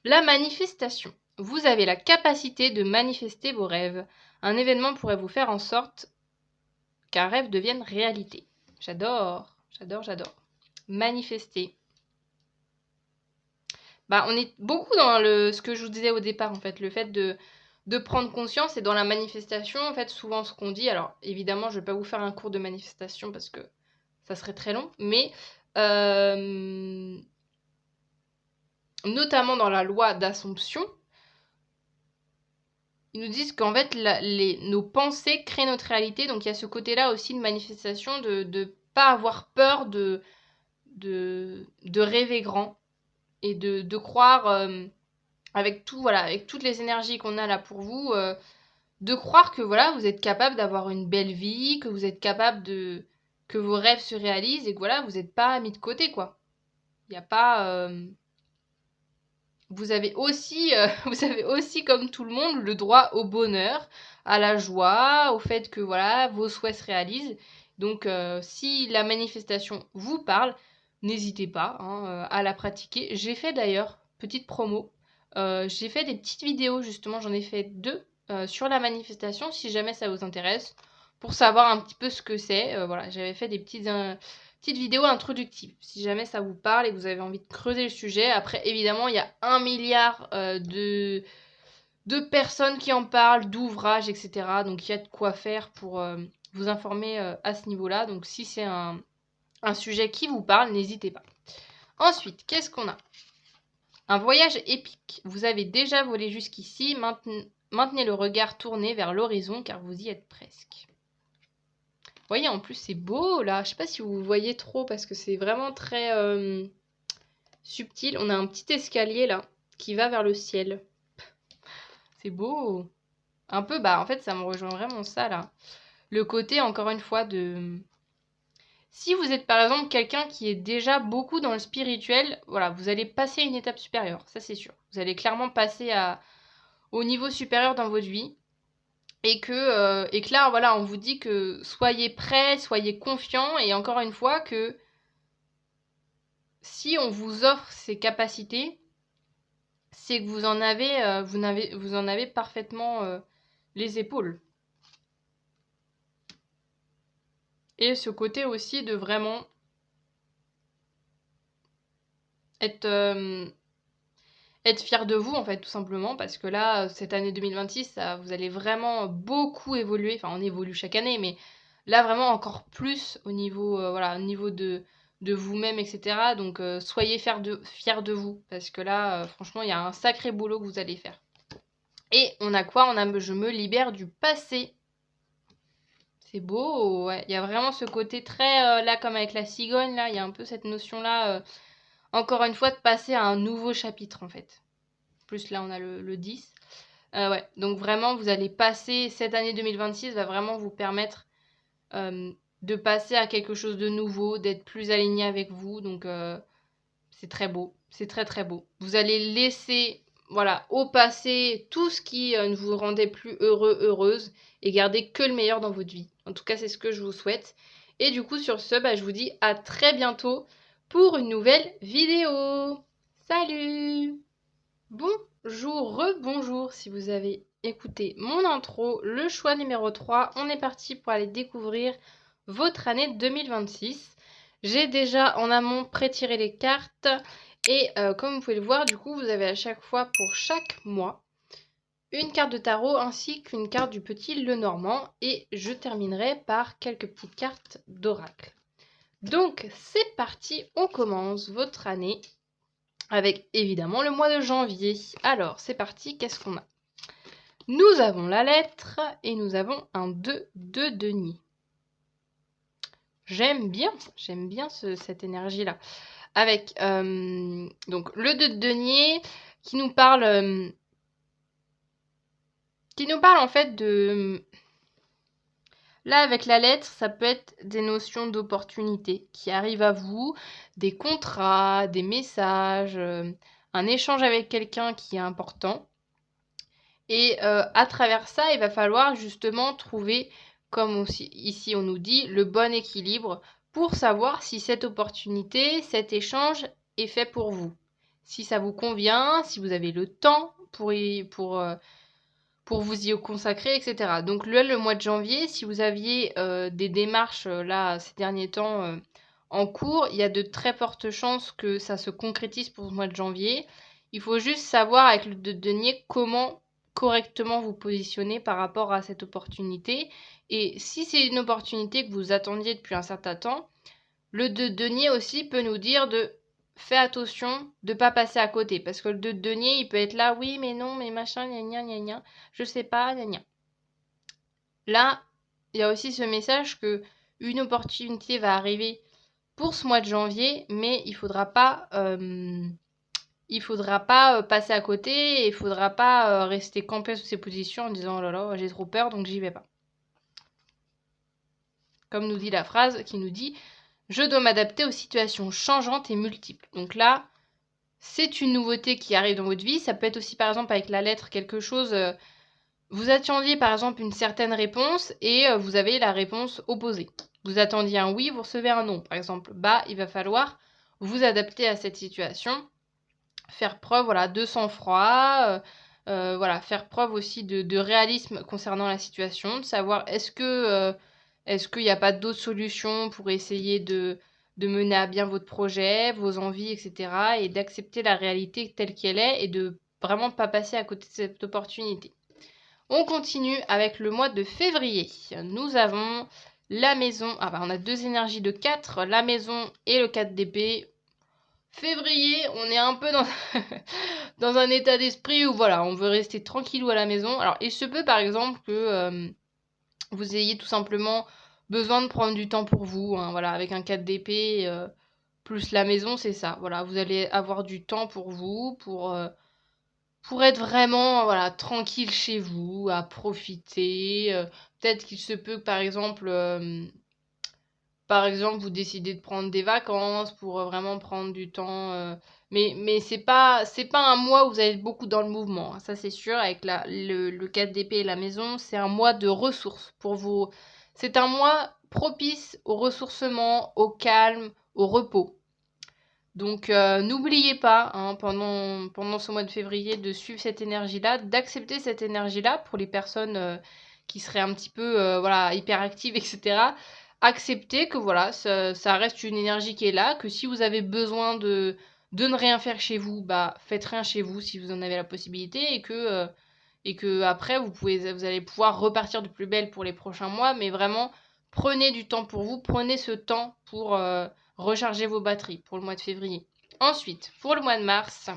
La manifestation. Vous avez la capacité de manifester vos rêves. Un événement pourrait vous faire en sorte qu'un rêve devienne réalité. J'adore, j'adore, j'adore. Manifester. Bah, on est beaucoup dans ce que je vous disais au départ, en fait, le fait de prendre conscience et dans la manifestation, en fait, souvent ce qu'on dit, alors évidemment, je ne vais pas vous faire un cours de manifestation parce que ça serait très long, mais notamment dans la loi d'Assomption, ils nous disent qu'en fait, nos pensées créent notre réalité, donc il y a ce côté-là aussi de manifestation, de ne pas avoir peur de rêver grand et de croire avec tout, voilà, avec toutes les énergies qu'on a là pour vous, de croire que voilà, vous êtes capable d'avoir une belle vie, que vous êtes capable que vos rêves se réalisent et que voilà, vous n'êtes pas mis de côté, quoi. Il n'y a pas... Vous avez aussi, vous avez aussi, comme tout le monde, le droit au bonheur, à la joie, au fait que voilà, vos souhaits se réalisent. Donc, si la manifestation vous parle, n'hésitez pas à la pratiquer. J'ai fait d'ailleurs, petite promo, j'ai fait des petites vidéos, justement, j'en ai fait 2 sur la manifestation, si jamais ça vous intéresse, pour savoir un petit peu ce que c'est. Voilà, j'avais fait des petites vidéos introductives, si jamais ça vous parle et que vous avez envie de creuser le sujet. Après, évidemment, il y a 1 milliard de personnes qui en parlent, d'ouvrages, etc. Donc, il y a de quoi faire pour vous informer à ce niveau-là. Donc, si c'est un sujet qui vous parle, n'hésitez pas. Ensuite, qu'est-ce qu'on a? Un voyage épique. Vous avez déjà volé jusqu'ici, maintenez le regard tourné vers l'horizon car vous y êtes presque. Vous voyez, en plus, c'est beau, là. Je sais pas si vous voyez trop parce que c'est vraiment très subtil. On a un petit escalier, là, qui va vers le ciel. C'est beau. Un peu, bah, en fait, ça me rejoint vraiment ça, là. Le côté, encore une fois, de... Si vous êtes, par exemple, quelqu'un qui est déjà beaucoup dans le spirituel, voilà, vous allez passer à une étape supérieure, ça, c'est sûr. Vous allez clairement passer au niveau supérieur dans votre vie. Et que là, voilà, on vous dit que soyez prêts, soyez confiants, et encore une fois, que si on vous offre ces capacités, c'est que vous en avez parfaitement les épaules. Et ce côté aussi de vraiment être fier de vous, en fait, tout simplement, parce que là, cette année 2026, vous allez vraiment beaucoup évoluer. Enfin, on évolue chaque année, mais là, vraiment encore plus au niveau, voilà, au niveau de vous-même, etc. Donc, soyez fiers de vous, parce que là, franchement, il y a un sacré boulot que vous allez faire. Et on a quoi? Je me libère du passé. C'est beau, ouais. Il y a vraiment ce côté très, là, comme avec la cigogne, là, il y a un peu cette notion-là, encore une fois, de passer à un nouveau chapitre, en fait. Plus là, on a le 10. Ouais, donc vraiment, vous allez passer, cette année 2026 va vraiment vous permettre de passer à quelque chose de nouveau, d'être plus aligné avec vous. Donc, c'est très beau. C'est très, très beau. Vous allez laisser, voilà, au passé tout ce qui ne vous rendait plus heureux, heureuse, et garder que le meilleur dans votre vie. En tout cas, c'est ce que je vous souhaite. Et du coup, sur ce, bah, je vous dis à très bientôt pour une nouvelle vidéo. Salut! Bonjour, rebonjour si vous avez écouté mon intro, le choix numéro 3. On est parti pour aller découvrir votre année 2026. J'ai déjà en amont pré-tiré les cartes et comme vous pouvez le voir, du coup, vous avez à chaque fois pour chaque mois une carte de tarot ainsi qu'une carte du petit Lenormand et je terminerai par quelques petites cartes d'oracle. Donc, c'est parti, on commence votre année avec évidemment le mois de janvier. Alors, c'est parti, qu'est-ce qu'on a? Nous avons la lettre et nous avons un 2 de denier. J'aime bien cette énergie-là. Avec donc le 2 de denier qui nous parle en fait de Là, avec la lettre, ça peut être des notions d'opportunité qui arrivent à vous, des contrats, des messages, un échange avec quelqu'un qui est important. Et à travers ça, il va falloir justement trouver, comme aussi, ici on nous dit, le bon équilibre pour savoir si cette opportunité, cet échange est fait pour vous. Si ça vous convient, si vous avez le temps pour vous y consacrer, etc. Donc le mois de janvier, si vous aviez des démarches là ces derniers temps en cours, il y a de très fortes chances que ça se concrétise pour ce mois de janvier. Il faut juste savoir avec le denier comment correctement vous positionner par rapport à cette opportunité. Et si c'est une opportunité que vous attendiez depuis un certain temps, le denier aussi peut nous dire de fais attention de ne pas passer à côté. Parce que le denier, il peut être là, oui, mais non, mais machin, gna gna gna gna, je sais pas, gna gna. Là, il y a aussi ce message que une opportunité va arriver pour ce mois de janvier, mais il faudra pas passer à côté, et il faudra pas rester campé sous ses positions en disant oh là là, j'ai trop peur donc j'y vais pas. Comme nous dit la phrase qui nous dit je dois m'adapter aux situations changeantes et multiples. Donc là, c'est une nouveauté qui arrive dans votre vie. Ça peut être aussi par exemple avec la lettre quelque chose. Vous attendiez par exemple une certaine réponse et vous avez la réponse opposée. Vous attendiez un oui, vous recevez un non. Par exemple, bah, il va falloir vous adapter à cette situation, faire preuve voilà, de sang-froid, voilà, faire preuve aussi de réalisme concernant la situation, de savoir est-ce qu'il n'y a pas d'autres solutions pour essayer de mener à bien votre projet, vos envies, etc. et d'accepter la réalité telle qu'elle est et de vraiment pas passer à côté de cette opportunité. On continue avec le mois de février. Nous avons la maison. Ah bah on a deux énergies de 4, la maison et le 4 d'épée. Février, on est un peu dans, dans un état d'esprit où voilà, on veut rester tranquillou à la maison. Alors il se peut par exemple que vous ayez tout simplement besoin de prendre du temps pour vous. Hein, voilà, avec un 4 d'épée plus la maison, c'est ça. Voilà, vous allez avoir du temps pour vous, pour être vraiment voilà, tranquille chez vous, à profiter. Peut-être qu'il se peut que par exemple, vous décidez de prendre des vacances pour vraiment prendre du temps. Mais c'est pas un mois où vous allez être beaucoup dans le mouvement. Hein, ça, c'est sûr. Avec le 4 d'épée et la maison, c'est un mois de ressources pour vous. C'est un mois propice au ressourcement, au calme, au repos. Donc n'oubliez pas hein, pendant ce mois de février de suivre cette énergie-là, d'accepter cette énergie-là pour les personnes qui seraient un petit peu voilà, hyperactives, etc. Acceptez que voilà, ça reste une énergie qui est là, que si vous avez besoin de ne rien faire chez vous, bah faites rien chez vous si vous en avez la possibilité et que après vous allez pouvoir repartir de plus belle pour les prochains mois, mais vraiment prenez du temps pour vous, prenez ce temps pour recharger vos batteries pour le mois de février. Ensuite, pour le mois de mars,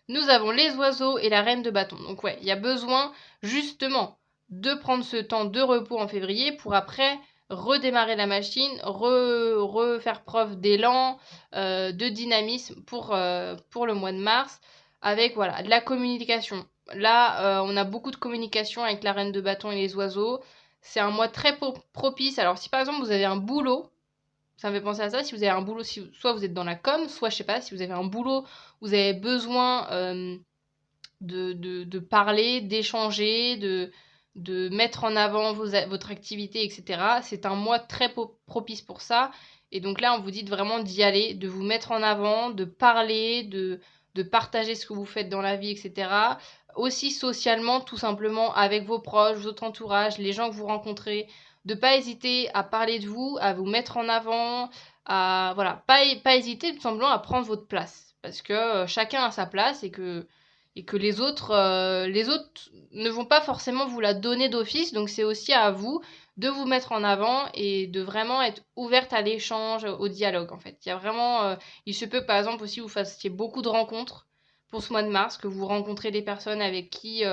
nous avons les oiseaux et la reine de bâton. Donc ouais, il y a besoin justement de prendre ce temps de repos en février pour après redémarrer la machine, refaire preuve d'élan, de dynamisme pour le mois de mars avec voilà, de la communication. Là, on a beaucoup de communication avec la reine de bâton et les oiseaux. C'est un mois très propice. Alors si par exemple vous avez un boulot, ça me fait penser à ça, si vous avez un boulot, soit vous êtes dans la com, soit je sais pas, si vous avez un boulot, vous avez besoin de parler, d'échanger, de mettre en avant votre activité, etc. C'est un mois très propice pour ça. Et donc là, on vous dit vraiment d'y aller, de vous mettre en avant, de parler, de partager ce que vous faites dans la vie, etc. Aussi socialement, tout simplement, avec vos proches, votre entourage, les gens que vous rencontrez, de pas hésiter à parler de vous, à vous mettre en avant, à voilà, pas hésiter tout simplement à prendre votre place. Parce que chacun a sa place et que les autres ne vont pas forcément vous la donner d'office. Donc c'est aussi à vous de vous mettre en avant et de vraiment être ouverte à l'échange, au dialogue en fait. Il y a vraiment, il se peut par exemple aussi vous fassiez beaucoup de rencontres pour ce mois de mars, que vous rencontrez des personnes avec qui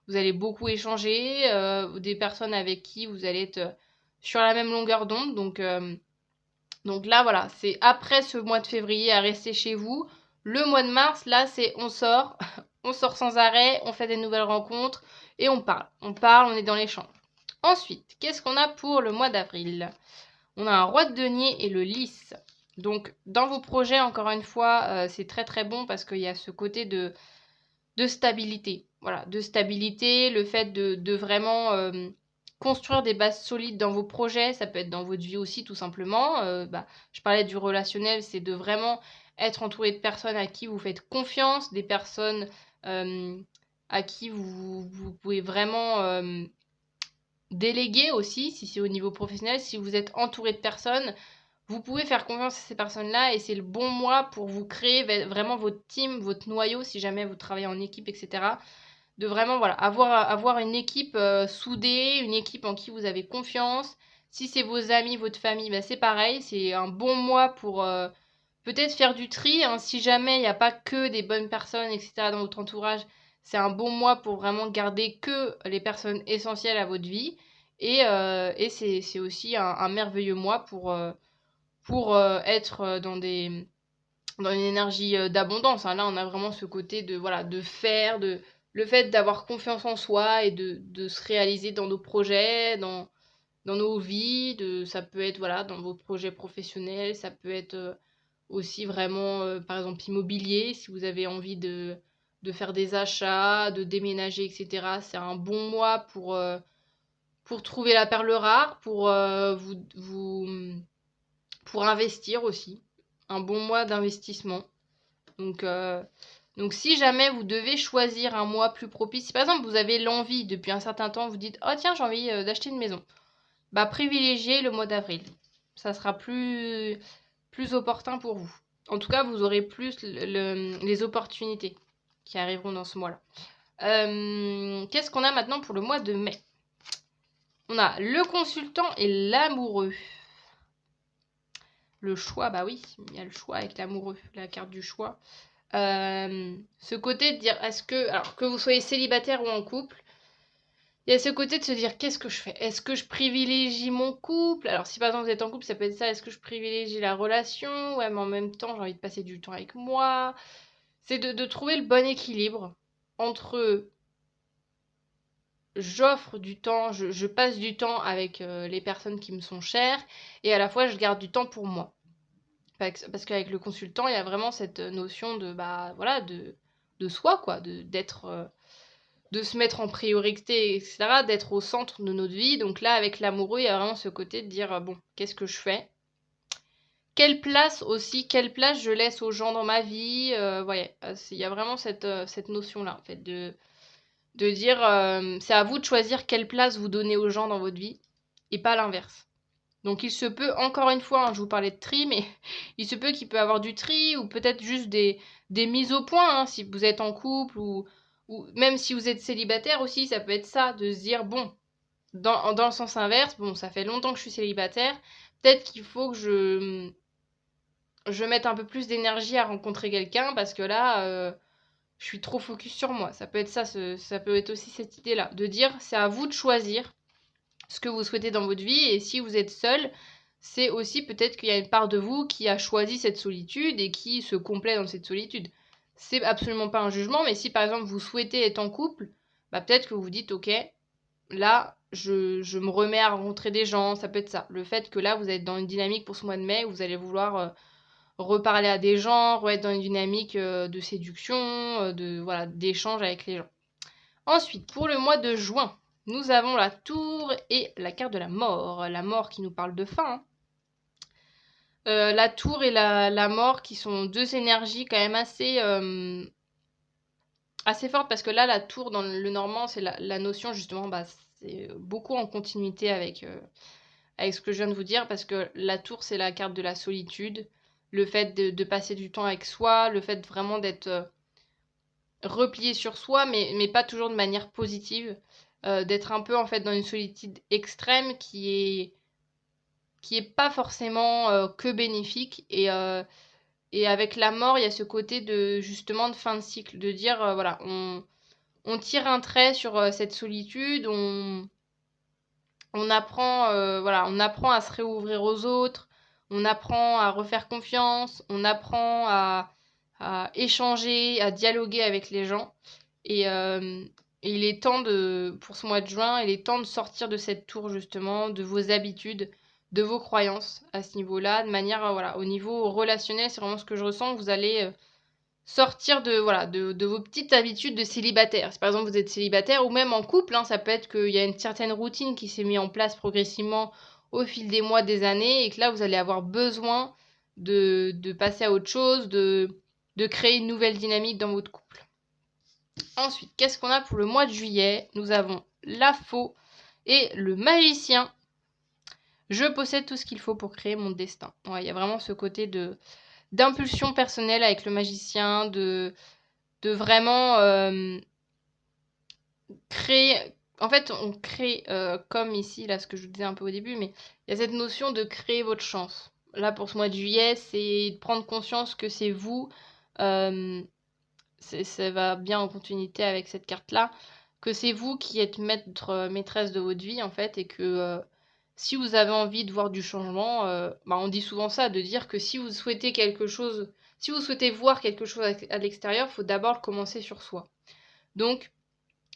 vous allez beaucoup échanger, des personnes avec qui vous allez être sur la même longueur d'onde. Donc là voilà, c'est après ce mois de février à rester chez vous. Le mois de mars, là, c'est on sort, on sort sans arrêt, on fait des nouvelles rencontres et on parle. On parle, on est dans l'échange. Ensuite, qu'est-ce qu'on a pour le mois d'avril? On a un roi de denier et le lys. Donc, dans vos projets, encore une fois, c'est très très bon parce qu'il y a ce côté de stabilité. Voilà, de stabilité, le fait de vraiment construire des bases solides dans vos projets, ça peut être dans votre vie aussi tout simplement. Je parlais du relationnel, c'est de vraiment être entouré de personnes à qui vous faites confiance, des personnes à qui vous pouvez vraiment déléguer aussi, si c'est au niveau professionnel, si vous êtes entouré de personnes. Vous pouvez faire confiance à ces personnes-là et c'est le bon mois pour vous créer vraiment votre team, votre noyau, si jamais vous travaillez en équipe, etc. De vraiment voilà, avoir une équipe soudée, une équipe en qui vous avez confiance. Si c'est vos amis, votre famille, c'est pareil. C'est un bon mois pour peut-être faire du tri. Hein, si jamais il n'y a pas que des bonnes personnes, etc. dans votre entourage, c'est un bon mois pour vraiment garder que les personnes essentielles à votre vie. Et c'est aussi un merveilleux mois pour être dans une énergie d'abondance. Hein. Là, on a vraiment ce côté de, voilà, de faire, le fait d'avoir confiance en soi et de se réaliser dans nos projets, dans nos vies. Ça peut être voilà, dans vos projets professionnels, ça peut être aussi vraiment, par exemple, immobilier, si vous avez envie de faire des achats, de déménager, etc. C'est un bon mois pour trouver la perle rare, pour investir aussi. Un bon mois d'investissement. Donc si jamais vous devez choisir un mois plus propice, si par exemple vous avez l'envie depuis un certain temps, vous dites oh tiens j'ai envie d'acheter une maison, privilégiez le mois d'avril. Ça sera plus opportun pour vous. En tout cas vous aurez plus les opportunités qui arriveront dans ce mois-là. Qu'est-ce qu'on a maintenant pour le mois de mai? On a le consultant et l'amoureux. Le choix, bah oui, il y a le choix avec l'amoureux, la carte du choix. Ce côté de dire, alors que vous soyez célibataire ou en couple, il y a ce côté de se dire, qu'est-ce que je fais? Est-ce que je privilégie mon couple? Alors si par exemple vous êtes en couple, ça peut être ça, est-ce que je privilégie la relation? Ouais, mais en même temps, j'ai envie de passer du temps avec moi. C'est de trouver le bon équilibre entre j'offre du temps, je passe du temps avec les personnes qui me sont chères, et à la fois je garde du temps pour moi. Parce qu'avec le consultant, il y a vraiment cette notion de soi, quoi, de se mettre en priorité, etc., d'être au centre de notre vie. Donc là, avec l'amoureux, il y a vraiment ce côté de dire, bon, qu'est-ce que je fais? Quelle place je laisse aux gens dans ma vie? Il y a vraiment cette notion-là, en fait, de dire, c'est à vous de choisir quelle place vous donnez aux gens dans votre vie, et pas l'inverse. Donc il se peut, encore une fois, je vous parlais de tri, mais il se peut qu'il peut y avoir du tri ou peut-être juste des mises au point, hein, si vous êtes en couple ou même si vous êtes célibataire aussi, ça peut être ça, de se dire, bon, dans le sens inverse, bon, ça fait longtemps que je suis célibataire, peut-être qu'il faut que je mette un peu plus d'énergie à rencontrer quelqu'un parce que là, je suis trop focus sur moi. Ça peut être ça, ça peut être aussi cette idée-là, de dire, c'est à vous de choisir ce que vous souhaitez dans votre vie, et si vous êtes seul, c'est aussi peut-être qu'il y a une part de vous qui a choisi cette solitude et qui se complaît dans cette solitude. C'est absolument pas un jugement, mais si par exemple vous souhaitez être en couple, peut-être que vous vous dites ok, là je me remets à rencontrer des gens, ça peut être ça. Le fait que là vous êtes dans une dynamique pour ce mois de mai où vous allez vouloir reparler à des gens, être dans une dynamique de séduction, d'échange avec les gens. Ensuite, pour le mois de juin, nous avons la tour et la carte de la mort. La mort qui nous parle de fin. Hein. La tour et la mort qui sont deux énergies quand même assez fortes, parce que là, la tour dans le normand, c'est la notion justement, c'est beaucoup en continuité avec ce que je viens de vous dire, parce que la tour, c'est la carte de la solitude, le fait de passer du temps avec soi, le fait vraiment d'être replié sur soi, mais pas toujours de manière positive, d'être un peu en fait dans une solitude extrême qui est pas forcément que bénéfique, et avec la mort il y a ce côté de justement de fin de cycle, de dire voilà, on tire un trait sur cette solitude, on apprend on apprend à se réouvrir aux autres, on apprend à refaire confiance, on apprend à échanger, à dialoguer avec les gens. Et Et il est temps pour ce mois de juin, il est temps de sortir de cette tour justement, de vos habitudes, de vos croyances à ce niveau-là, de manière, voilà, au niveau relationnel, c'est vraiment ce que je ressens, vous allez sortir de, voilà, de vos petites habitudes de célibataire. Si par exemple vous êtes célibataire ou même en couple, hein, ça peut être qu'il y a une certaine routine qui s'est mise en place progressivement au fil des mois, des années, et que là vous allez avoir besoin de passer à autre chose, de créer une nouvelle dynamique dans votre couple. Ensuite, qu'est-ce qu'on a pour le mois de juillet? Nous avons la faux et le magicien. Je possède tout ce qu'il faut pour créer mon destin. Ouais, il y a vraiment ce côté d'impulsion personnelle avec le magicien, de vraiment créer. En fait, on crée, comme ici, là, ce que je vous disais un peu au début, mais il y a cette notion de créer votre chance. Là, pour ce mois de juillet, c'est de prendre conscience que c'est vous. euh, ça va bien en continuité avec cette carte-là, que c'est vous qui êtes maître, maîtresse de votre vie, en fait, et que si vous avez envie de voir du changement, on dit souvent ça, de dire que si vous souhaitez quelque chose, si vous souhaitez voir quelque chose à l'extérieur, il faut d'abord le commencer sur soi. Donc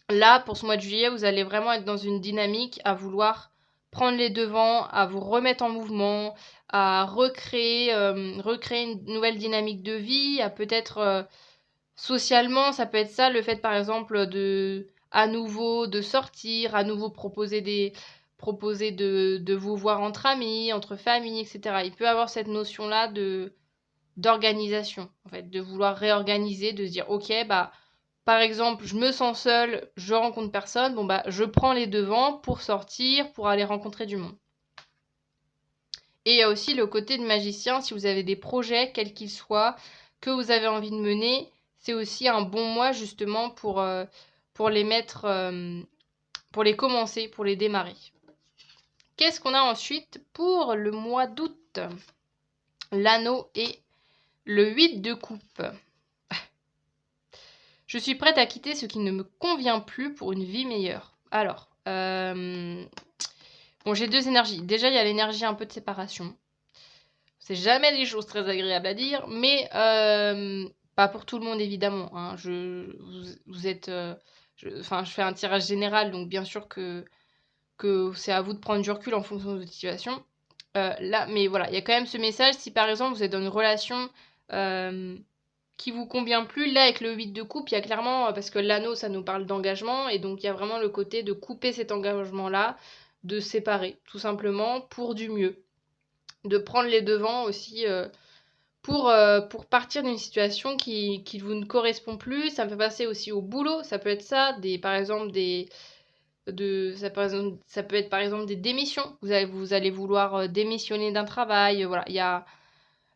là, pour ce mois de juillet, vous allez vraiment être dans une dynamique à vouloir prendre les devants, à vous remettre en mouvement, à recréer une nouvelle dynamique de vie, à peut-être socialement, ça peut être ça, le fait par exemple à nouveau de sortir, à nouveau proposer de vous voir entre amis, entre familles, etc. Il peut avoir cette notion-là d'organisation, en fait, de vouloir réorganiser, de se dire, ok, bah, par exemple, je me sens seule, je rencontre personne, bon bah, je prends les devants pour sortir, pour aller rencontrer du monde. Et il y a aussi le côté de magicien, si vous avez des projets, quels qu'ils soient, que vous avez envie de mener, c'est aussi un bon mois justement pour les mettre, pour les commencer, pour les démarrer. Qu'est-ce qu'on a ensuite pour le mois d'août? L'anneau et le 8 de coupe. Je suis prête à quitter ce qui ne me convient plus pour une vie meilleure. Alors, bon, j'ai deux énergies. Déjà, il y a l'énergie un peu de séparation. C'est jamais des choses très agréables à dire, mais pas pour tout le monde évidemment. Hein. Vous êtes, je fais un tirage général, donc bien sûr que c'est à vous de prendre du recul en fonction de votre situation. Là, mais voilà, il y a quand même ce message. Si par exemple vous êtes dans une relation qui vous convient plus, là avec le 8 de coupe, il y a clairement, parce que l'anneau ça nous parle d'engagement, et donc il y a vraiment le côté de couper cet engagement-là, de séparer, tout simplement, pour du mieux. De prendre les devants aussi pour partir d'une situation qui vous ne correspond plus. Ça me fait passer aussi au boulot, ça peut être ça, par exemple ça peut être par exemple des démissions. Vous allez vouloir démissionner d'un travail, voilà, il y a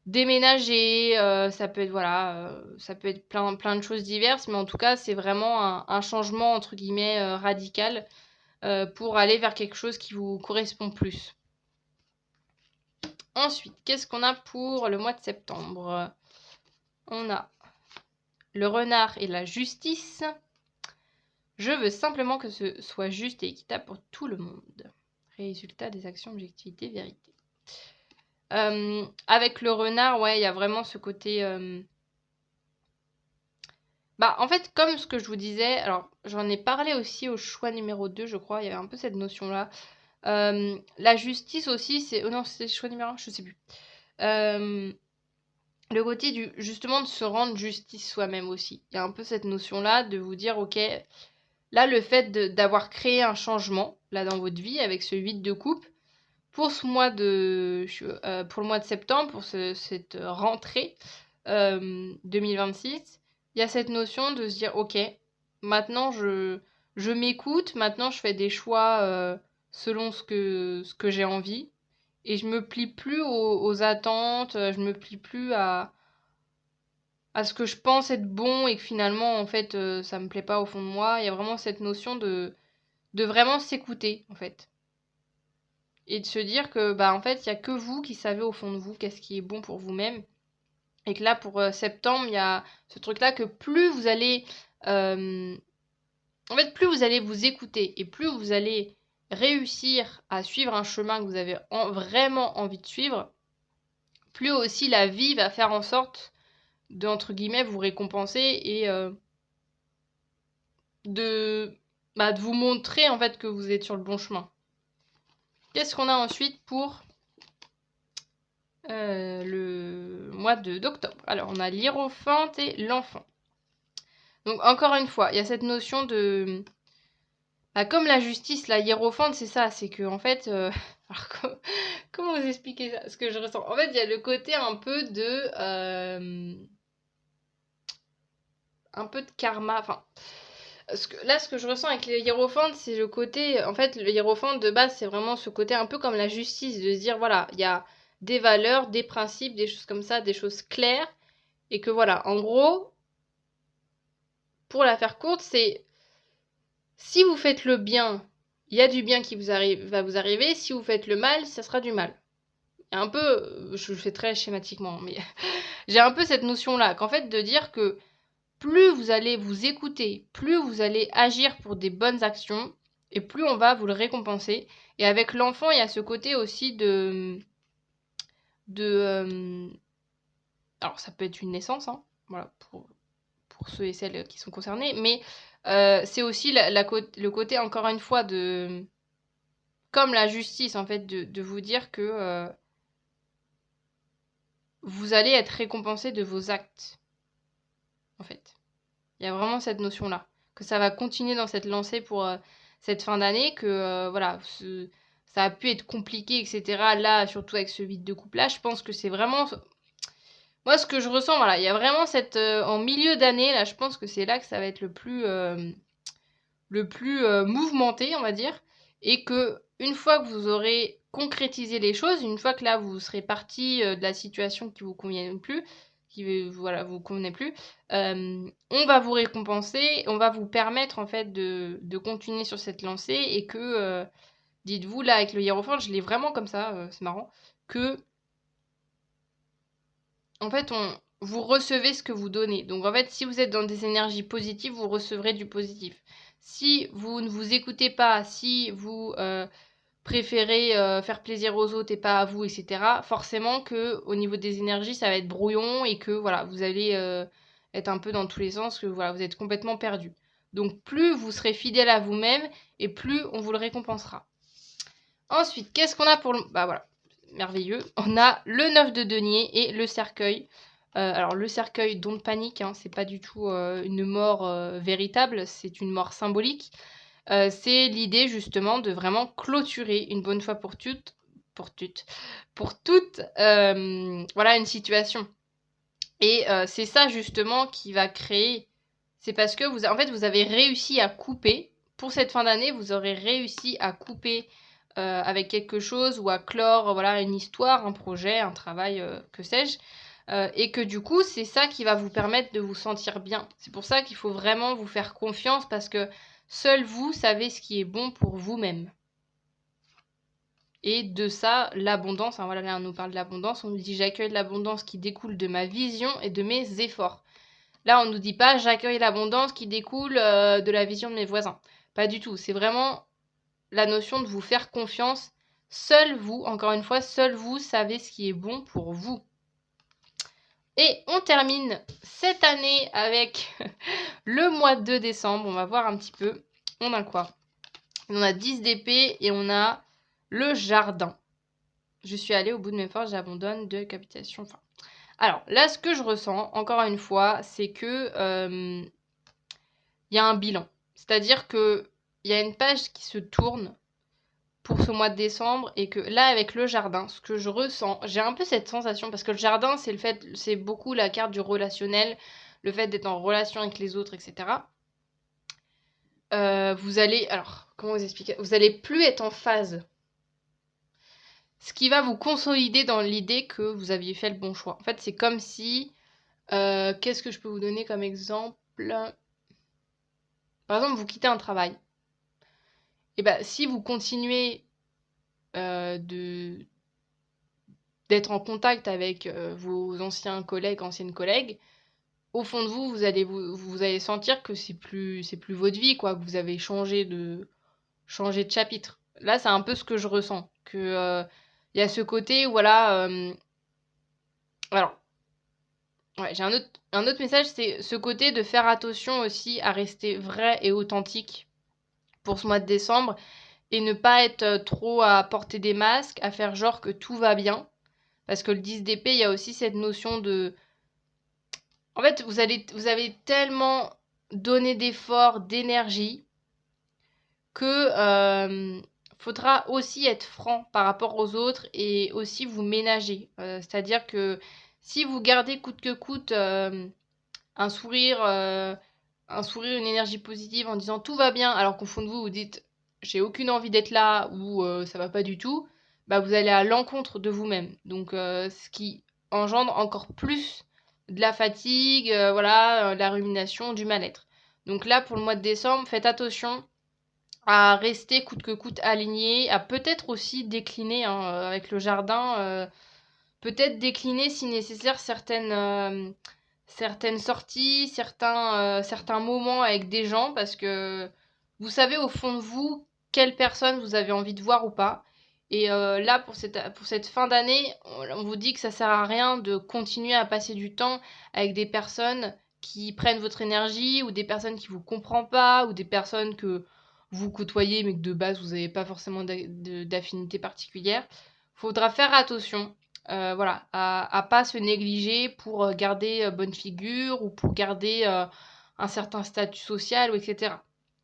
déménager, ça peut être voilà, ça peut être plein de choses diverses, mais en tout cas c'est vraiment un changement entre guillemets radical pour aller vers quelque chose qui vous correspond plus. Ensuite, qu'est-ce qu'on a pour le mois de septembre? On a le renard et la justice. Je veux simplement que ce soit juste et équitable pour tout le monde. Résultat des actions, objectivité, vérité. Avec le renard, ouais, il y a vraiment ce côté... en fait, comme ce que je vous disais, alors j'en ai parlé aussi au choix numéro 2, je crois, il y avait un peu cette notion-là. La justice aussi, c'est... Oh non, c'est le choix numéro 1, je sais plus. Le côté justement de se rendre justice soi-même aussi. Il y a un peu cette notion-là de vous dire, ok, là, le fait d'avoir créé un changement, là, dans votre vie, avec ce 8 de coupe, pour ce mois pour le mois de septembre, pour cette rentrée 2026, il y a cette notion de se dire, ok, maintenant, je m'écoute, maintenant, je fais des choix selon ce que j'ai envie, et je me plie plus aux attentes, je me plie plus à ce que je pense être bon et que finalement, en fait, ça me plaît pas au fond de moi. Il y a vraiment cette notion de vraiment s'écouter, en fait. Et de se dire que, en fait, il y a que vous qui savez au fond de vous qu'est-ce qui est bon pour vous-même. Et que là, pour septembre, il y a ce truc-là que plus vous allez... en fait, plus vous allez vous écouter et plus vous allez réussir à suivre un chemin que vous avez vraiment envie de suivre, plus aussi la vie va faire en sorte de, entre guillemets, vous récompenser et de vous montrer en fait que vous êtes sur le bon chemin. Qu'est-ce qu'on a ensuite pour le mois d'octobre? Alors, on a l'hiérophante et l'enfant. Donc, encore une fois, il y a cette notion de... comme la justice, la hiérophante, c'est ça, c'est que en fait... Alors, comment vous expliquer ça, ce que je ressens? En fait, il y a le côté un peu de... un peu de karma, enfin... Là, ce que je ressens avec les hiérophantes, c'est le côté... En fait, le hiérophante, de base, c'est vraiment ce côté un peu comme la justice, de se dire, voilà, il y a des valeurs, des principes, des choses comme ça, des choses claires, et que voilà, en gros, pour la faire courte, c'est... Si vous faites le bien, il y a du bien qui va vous arriver, si vous faites le mal, ça sera du mal. Un peu, je le fais très schématiquement, mais j'ai un peu cette notion-là, qu'en fait, de dire que plus vous allez vous écouter, plus vous allez agir pour des bonnes actions, et plus on va vous le récompenser. Et avec l'enfant, il y a ce côté aussi de alors ça peut être une naissance, hein, voilà, pour ceux et celles qui sont concernés, mais c'est aussi le côté, encore une fois, de comme la justice, en fait, de vous dire que vous allez être récompensé de vos actes, en fait. Il y a vraiment cette notion-là, que ça va continuer dans cette lancée pour cette fin d'année, que voilà, ça a pu être compliqué, etc. Là, surtout avec ce vide de couple-là, je pense que c'est vraiment... Moi, ce que je ressens, voilà, il y a vraiment cette... en milieu d'année, là, je pense que c'est là que ça va être le plus mouvementé, on va dire, et que une fois que vous aurez concrétisé les choses, une fois que là, vous serez parti de la situation qui vous convient plus, voilà, vous convenait plus, on va vous récompenser, on va vous permettre en fait de continuer sur cette lancée et que, dites-vous là avec le hiérophante, je l'ai vraiment comme ça, c'est marrant, que en fait vous recevez ce que vous donnez. Donc en fait, si vous êtes dans des énergies positives, vous recevrez du positif. Si vous ne vous écoutez pas, si vous préférez faire plaisir aux autres et pas à vous, etc., forcément que au niveau des énergies, ça va être brouillon et que voilà, vous allez être un peu dans tous les sens, que voilà, vous êtes complètement perdu. Donc plus vous serez fidèle à vous-même et plus on vous le récompensera. Ensuite, qu'est-ce qu'on a pour le... Bah voilà, merveilleux. On a le 9 de denier et le cercueil. Alors le cercueil, don't panique, hein, c'est pas du tout une mort véritable, c'est une mort symbolique. C'est l'idée justement de vraiment clôturer une bonne fois pour toutes, voilà, une situation. Et c'est ça justement qui va créer. C'est parce que en fait, vous avez réussi à couper. Pour cette fin d'année, vous aurez réussi à couper avec quelque chose ou à clore, voilà, une histoire, un projet, un travail, que sais-je. Et que du coup, c'est ça qui va vous permettre de vous sentir bien. C'est pour ça qu'il faut vraiment vous faire confiance parce que seul vous savez ce qui est bon pour vous-même. Et de ça, l'abondance, hein, voilà, là on nous parle de l'abondance, on nous dit j'accueille l'abondance qui découle de ma vision et de mes efforts. Là, on nous dit pas j'accueille l'abondance qui découle de la vision de mes voisins. Pas du tout, c'est vraiment la notion de vous faire confiance. Seul vous, encore une fois, seul vous savez ce qui est bon pour vous. Et on termine cette année avec le mois de décembre. On va voir un petit peu. On a quoi? On a 10 d'épée et on a le jardin. Je suis allée au bout de mes forces, j'abandonne de capitation. Enfin, alors là, ce que je ressens, encore une fois, c'est que y a un bilan. C'est-à-dire que il y a une page qui se tourne pour ce mois de décembre et que là, avec le jardin, ce que je ressens, j'ai un peu cette sensation parce que le jardin, c'est beaucoup la carte du relationnel, le fait d'être en relation avec les autres, etc. Vous allez, alors, comment vous expliquer? Vous allez plus être en phase. Ce qui va vous consolider dans l'idée que vous aviez fait le bon choix. En fait, c'est comme si... qu'est-ce que je peux vous donner comme exemple? Par exemple, vous quittez un travail. Et bien, si vous continuez d'être en contact avec vos anciens collègues, anciennes collègues, au fond de vous, vous allez sentir que c'est plus votre vie, quoi, que vous avez changé de chapitre. Là, c'est un peu ce que je ressens. Que y a ce côté, voilà... alors, Ouais, j'ai un autre message, c'est ce côté de faire attention aussi à rester vrai et authentique pour ce mois de décembre et ne pas être trop à porter des masques, à faire genre que tout va bien. Parce que le 10 d'épée, il y a aussi cette notion de... En fait, vous avez tellement donné d'efforts, d'énergie, que faudra aussi être franc par rapport aux autres et aussi vous ménager. C'est-à-dire que si vous gardez coûte que coûte un sourire, une énergie positive en disant tout va bien, alors qu'au fond de vous, vous dites j'ai aucune envie d'être là ou ça va pas du tout, bah vous allez à l'encontre de vous-même. Donc ce qui engendre encore plus de la fatigue, voilà, de la rumination, du mal-être. Donc là, pour le mois de décembre, faites attention à rester coûte que coûte aligné, à peut-être aussi décliner hein, avec le jardin, peut-être décliner si nécessaire certaines sorties, certains moments avec des gens, parce que vous savez au fond de vous quelle personne vous avez envie de voir ou pas. Et là, pour cette fin d'année, on vous dit que ça sert à rien de continuer à passer du temps avec des personnes qui prennent votre énergie, ou des personnes qui vous comprennent pas, ou des personnes que vous côtoyez, mais que de base, vous n'avez pas forcément d'affinité particulière. Faudra faire attention voilà, à pas se négliger pour garder bonne figure ou pour garder un certain statut social, ou etc.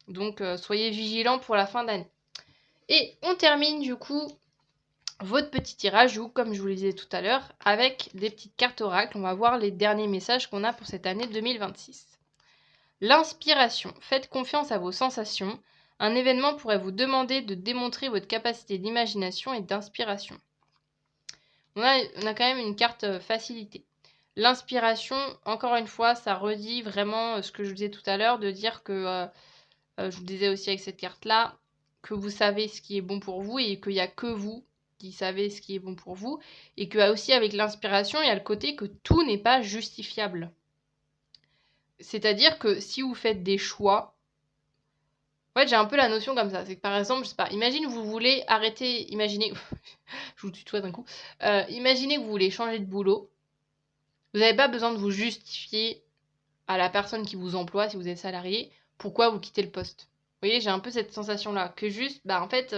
Donc, soyez vigilants pour la fin d'année. Et on termine du coup votre petit tirage, ou comme je vous le disais tout à l'heure, avec des petites cartes oracles. On va voir les derniers messages qu'on a pour cette année 2026. L'inspiration. Faites confiance à vos sensations. Un événement pourrait vous demander de démontrer votre capacité d'imagination et d'inspiration. On a quand même une carte facilité. L'inspiration, encore une fois, ça redit vraiment ce que je vous disais tout à l'heure, de dire que, je vous disais aussi avec cette carte-là, que vous savez ce qui est bon pour vous et qu'il n'y a que vous qui savez ce qui est bon pour vous. Et que aussi avec l'inspiration, il y a le côté que tout n'est pas justifiable. C'est-à-dire que si vous faites des choix, en fait, j'ai un peu la notion comme ça. C'est que par exemple, je sais pas, imagine vous voulez arrêter, imaginez, je vous tutoie d'un coup, imaginez que vous voulez changer de boulot. Vous n'avez pas besoin de vous justifier à la personne qui vous emploie, si vous êtes salarié, pourquoi vous quittez le poste. Vous voyez, j'ai un peu cette sensation-là, que juste, bah en fait,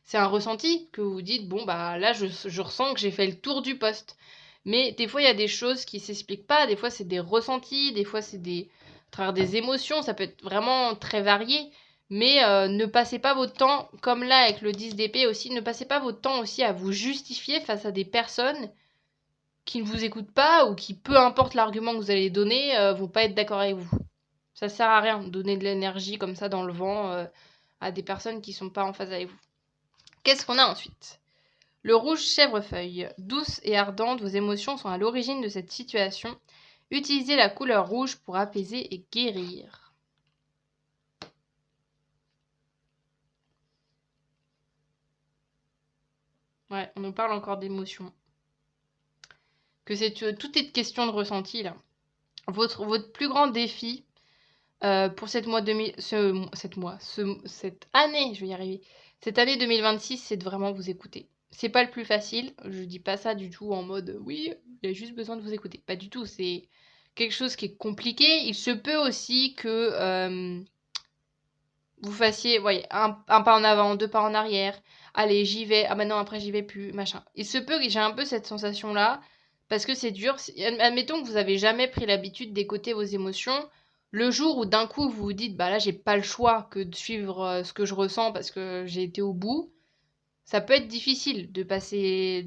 c'est un ressenti, que vous dites, bon, bah là, je ressens que j'ai fait le tour du poste. Mais des fois, il y a des choses qui s'expliquent pas, des fois, c'est des ressentis, des fois, c'est à travers des émotions, ça peut être vraiment très varié. Mais ne passez pas votre temps, comme là avec le 10 d'épée aussi, ne passez pas votre temps aussi à vous justifier face à des personnes qui ne vous écoutent pas ou qui, peu importe l'argument que vous allez donner, vont pas être d'accord avec vous. Ça sert à rien de donner de l'énergie comme ça dans le vent à des personnes qui sont pas en phase avec vous. Qu'est-ce qu'on a ensuite ? Le rouge chèvrefeuille. Douce et ardente, vos émotions sont à l'origine de cette situation. Utilisez la couleur rouge pour apaiser et guérir. Ouais, on nous parle encore d'émotions. Que tout est question de ressenti là. Votre plus grand défi pour cette année, je vais y arriver. Cette année 2026, c'est de vraiment vous écouter. C'est pas le plus facile, je dis pas ça du tout en mode oui, il y a juste besoin de vous écouter. Pas du tout, c'est quelque chose qui est compliqué. Il se peut aussi que vous fassiez, voyez, un pas en avant, deux pas en arrière. Allez, j'y vais. Ah bah non, après j'y vais plus, machin. Il se peut que j'ai un peu cette sensation-là, parce que c'est dur. Admettons que vous avez jamais pris l'habitude d'écouter vos émotions. Le jour où d'un coup vous vous dites, bah là j'ai pas le choix que de suivre ce que je ressens parce que j'ai été au bout, ça peut être difficile de passer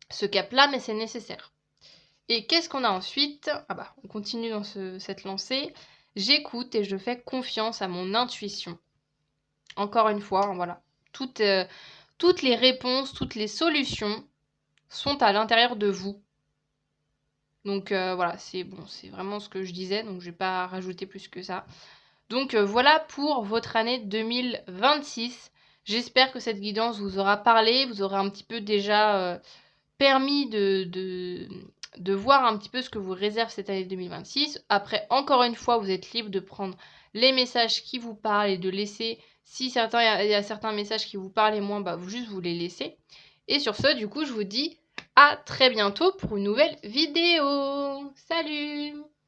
ce cap-là, mais c'est nécessaire. Et qu'est-ce qu'on a ensuite ? Ah bah, on continue dans cette lancée. J'écoute et je fais confiance à mon intuition. Encore une fois, voilà. Toutes les réponses, toutes les solutions sont à l'intérieur de vous. Donc voilà, c'est vraiment ce que je disais, donc je vais pas rajouter plus que ça. Donc voilà pour votre année 2026. J'espère que cette guidance vous aura parlé, vous aura un petit peu déjà permis de voir un petit peu ce que vous réserve cette année 2026. Après, encore une fois, vous êtes libre de prendre les messages qui vous parlent et de laisser, si il y a certains messages qui vous parlent et moins, bah vous les laissez. Et sur ce, du coup, je vous dis à très bientôt pour une nouvelle vidéo. Salut!